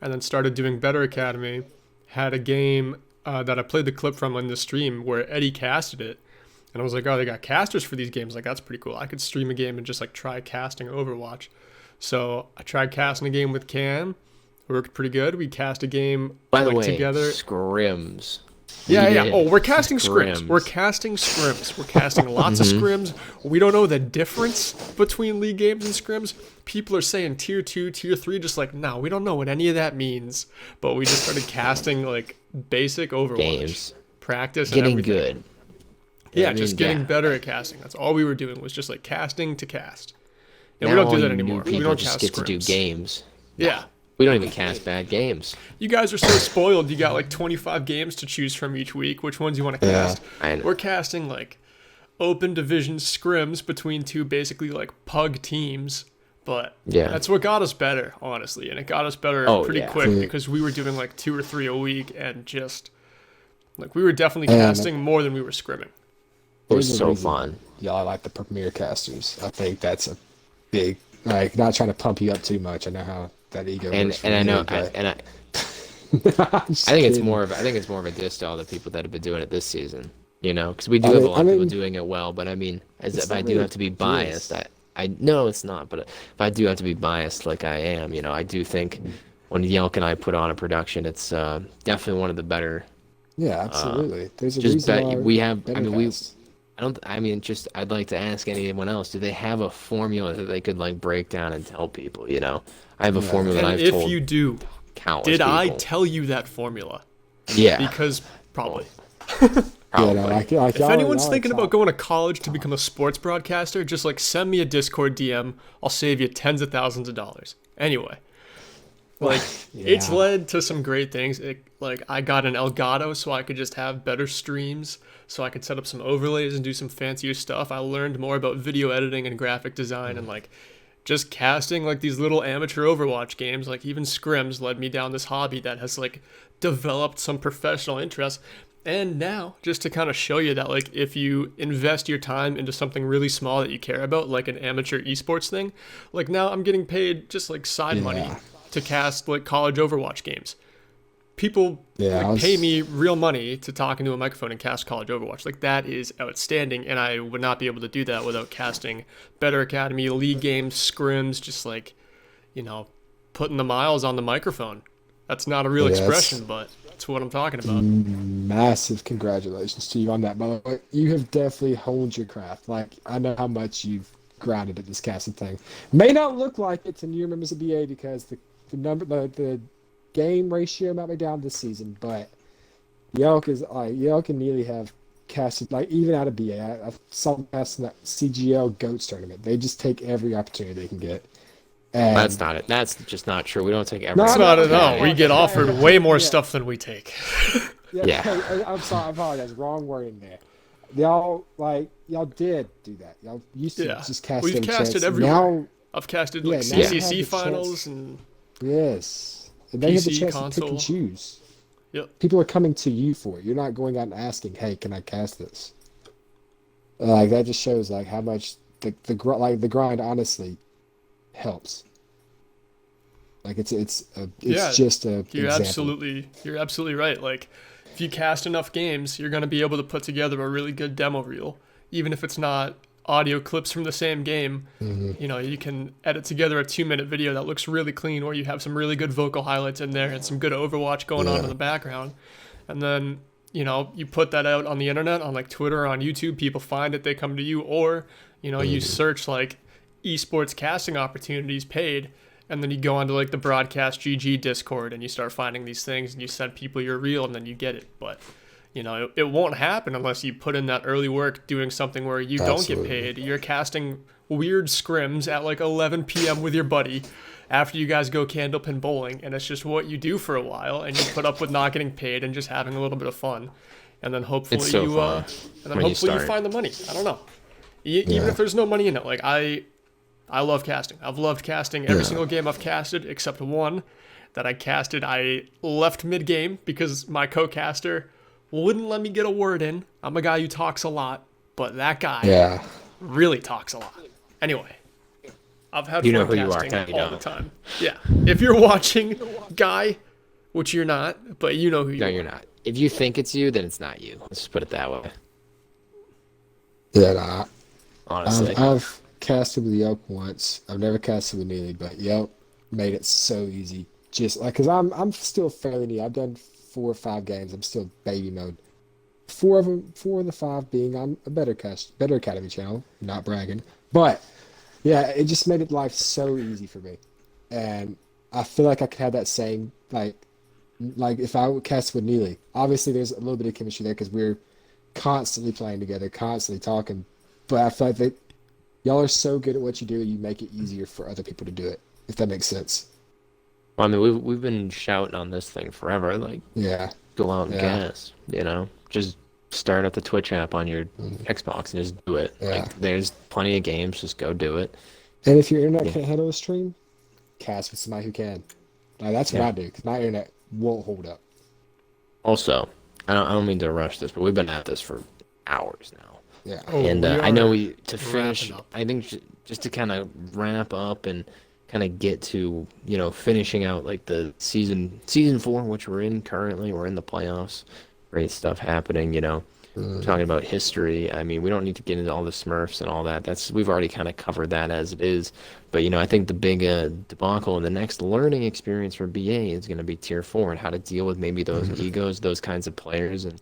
And then started doing Better Academy. Had a game that I played the clip from on the stream where Eddie casted it. And I was like, oh, they got casters for these games. Like, that's pretty cool. I could stream a game and just like try casting Overwatch. So I tried casting a game with Cam. It worked pretty good. We cast a game By the way, together. scrims. Yeah. Oh, we're casting scrims. We're casting scrims. We're casting lots of scrims. We don't know the difference between league games and scrims. People are saying tier 2, tier 3, just like, no, we don't know what any of that means. But we just started casting like basic Overwatch games. Practice and Getting everything. good. Yeah, just getting better at casting. That's all we were doing, was just like casting to cast. And now we don't do that anymore. We don't just cast get scrims. to do games. Yeah. We don't even cast bad games. You guys are so spoiled. You got like 25 games to choose from each week. Which ones you want to cast? I know. We're casting like open division scrims between 2 basically like pug teams. But that's what got us better, honestly. And it got us better pretty quick because we were doing like 2 or 3 a week and just like we were definitely casting more than we were scrimming. It was so fun. Y'all like the premier casters. I think that's a big, like, not trying to pump you up too much. I know how that ego works. And I know, I think it's more of a diss to all the people that have been doing it this season. You know, because we do have a lot of people doing it well. But I mean, if I do have to be biased, I know it's not. But if I do have to be biased, like I am, you know, I do think when Yelk and I put on a production, it's definitely one of the better. Yeah, absolutely. There's a just reason why we have. I mean, BetterCast. I'd like to ask anyone else, do they have a formula that they could like break down and tell people, you know? I have a formula that I've told if you do, countless did people. I tell you that formula? Yeah. Because probably. Probably. Yeah, no, If anyone's thinking about going to college to become a sports broadcaster, just like send me a Discord DM. I'll save you tens of thousands of dollars. Anyway, like it's led to some great things. Like I got an Elgato so I could just have better streams, so I could set up some overlays and do some fancier stuff. I learned more about video editing and graphic design and like just casting like these little amateur Overwatch games. Like even scrims led me down this hobby that has like developed some professional interest. And now, just to kind of show you that, like, if you invest your time into something really small that you care about, like an amateur esports thing, like now I'm getting paid just like side money to cast like college Overwatch games. People pay me real money to talk into a microphone and cast college Overwatch. Like that is outstanding, and I would not be able to do that without casting Better Academy, league games, scrims, just like, you know, putting the miles on the microphone. That's not a real expression, but that's what I'm talking about. Massive congratulations to you on that, by the way. You have definitely honed your craft. Like, I know how much you've grounded at this casting thing. May not look like it to new members of BA because the game ratio might be down this season, but Yelk and Neely have casted, like, even out of BA. I saw them cast in that CGL GOATS tournament. They just take every opportunity they can get. And That's not it. That's just not true. We don't take every. No, It's no, not okay. at all. We get offered way more Yeah. stuff than we take. Yeah. Hey, I'm sorry. I apologize. Wrong wording there. Y'all did do that. Y'all used to Yeah. just cast We've every casted chance. everywhere. Now, I've casted Yeah, like now you have CCC the finals chance. and yes. And they have the PC, chance to console. pick and choose. Yep. People are coming to you for it. You're not going out and asking, "Hey, can I cast this?" Like, that just shows like how much the grind honestly helps. Like it's Yeah, just a you're example. you're absolutely right. Like, if you cast enough games, you're gonna be able to put together a really good demo reel, even if it's not audio clips from the same game. Mm-hmm. You know, you can edit together a 2-minute video that looks really clean, where you have some really good vocal highlights in there and some good Overwatch going on in the background, and then you put that out on the internet, on like Twitter or on YouTube. People find it, they come to you, or you search like esports casting opportunities paid. And then you go onto like the Broadcast GG Discord and you start finding these things and you send people your reel and then you get it. But it won't happen unless you put in that early work doing something where you don't get paid. You're casting weird scrims at like 11 p.m. with your buddy after you guys go candlepin bowling, and it's just what you do for a while, and you put up with not getting paid and just having a little bit of fun. And then hopefully It's so fun you find the money. I don't know. Even if there's no money in it, like I love casting. I've loved casting every single game I've casted except one that I casted. I left mid-game because my co-caster wouldn't let me get a word in. I'm a guy who talks a lot, but that guy really talks a lot. Anyway, I've had fun who you are, casting Ken, all the time. Yeah. If you're watching, Guy, which you're not, but you know who you are. No, you're not. If you think it's you, then it's not you. Let's just put it that way. Yeah, nah. Honestly. I've casted with Yelp once. I've never casted with Neely, but Yelp made it so easy. Just like, cause I'm still fairly new. I've done 4 or 5 games. I'm still baby mode. 4 of the 5 being on a Better Academy channel. Not bragging, but yeah, it just made it life so easy for me. And I feel like I could have that same like if I would cast with Neely. Obviously, there's a little bit of chemistry there because we're constantly playing together, constantly talking. But I feel like y'all are so good at what you do, you make it easier for other people to do it. If that makes sense. Well, I mean, we've been shouting on this thing forever. Like, go out and gas. Just start up the Twitch app on your Xbox and just do it. Like, there's plenty of games. Just go do it. And if your internet can't handle a stream, cast with somebody who can. Like, that's what I do because my internet won't hold up. Also, I don't mean to rush this, but we've been at this for hours now. Yeah. And I know to finish, I think just to kind of wrap up and kind of get to, finishing out like the season 4, which we're in currently. We're in the playoffs. Great stuff happening, talking about history. I mean, we don't need to get into all the Smurfs and all that. We've already kind of covered that as it is. But, I think the big debacle and the next learning experience for BA is going to be Tier 4 and how to deal with maybe those egos, those kinds of players. And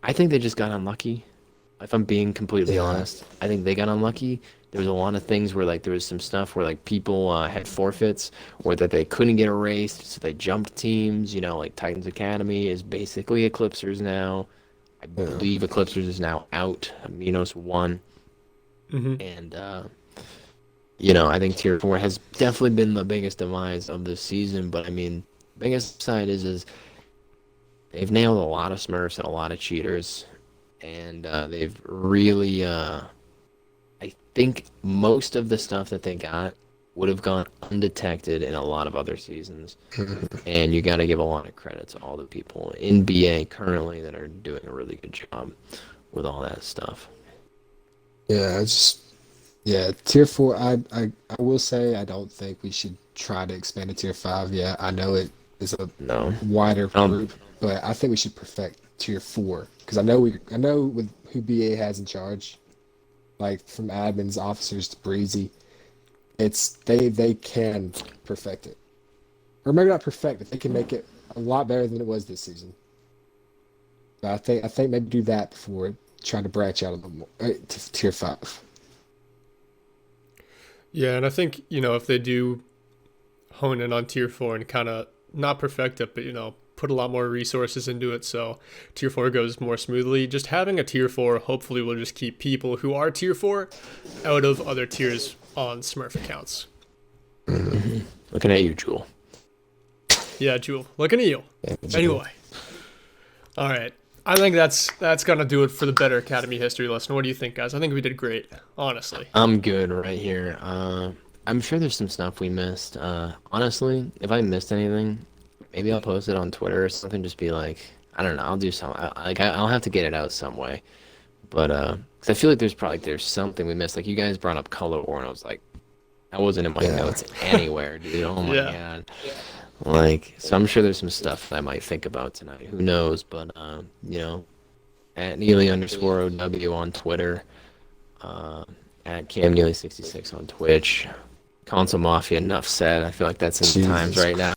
I think they just got unlucky. If I'm being completely honest, I think they got unlucky. There was a lot of things where, like, there was some stuff where, like, people had forfeits or that they couldn't get erased, so they jumped teams. Like Titans Academy is basically Eclipsers now. I believe Eclipsers is now out. Minos won. And, I think Tier 4 has definitely been the biggest demise of this season. But, I mean, biggest side is they've nailed a lot of Smurfs and a lot of cheaters. And they've really, I think most of the stuff that they got would have gone undetected in a lot of other seasons. And you got to give a lot of credit to all the people in BA currently that are doing a really good job with all that stuff. Yeah, Tier 4, I will say I don't think we should try to expand to Tier 5. Yeah, I know it is a wider group, but I think we should perfect Tier 4 because I know with who BA has in charge, like from admins, officers to Breezy, they can perfect it, or maybe not perfect it. They can make it a lot better than it was this season. But I think maybe do that before trying to branch out a little more to Tier 5. Yeah, and I think, if they do hone in on tier 4 and kind of not perfect it, but, put a lot more resources into it so tier 4 goes more smoothly, just having a tier 4 hopefully will just keep people who are tier 4 out of other tiers on Smurf accounts. Looking at you, Jewel. Yeah, Jewel, looking at you. Anyway. All right. I think that's going to do it for the Better Academy history lesson. What do you think, guys? I think we did great, honestly. I'm good right here. I'm sure there's some stuff we missed. Honestly, if I missed anything, maybe I'll post it on Twitter or something. Just be like, I don't know. I'll do something. I'll have to get it out some way. But cause I feel like there's something we missed. Like you guys brought up color war, and I was like, that wasn't in my notes anywhere, dude. Oh my god. Like, so I'm sure there's some stuff that I might think about tonight. Who knows? But at Neely_OW on Twitter, at CamNeely66 on Twitch. Console Mafia, enough said. I feel like that's in the times right now.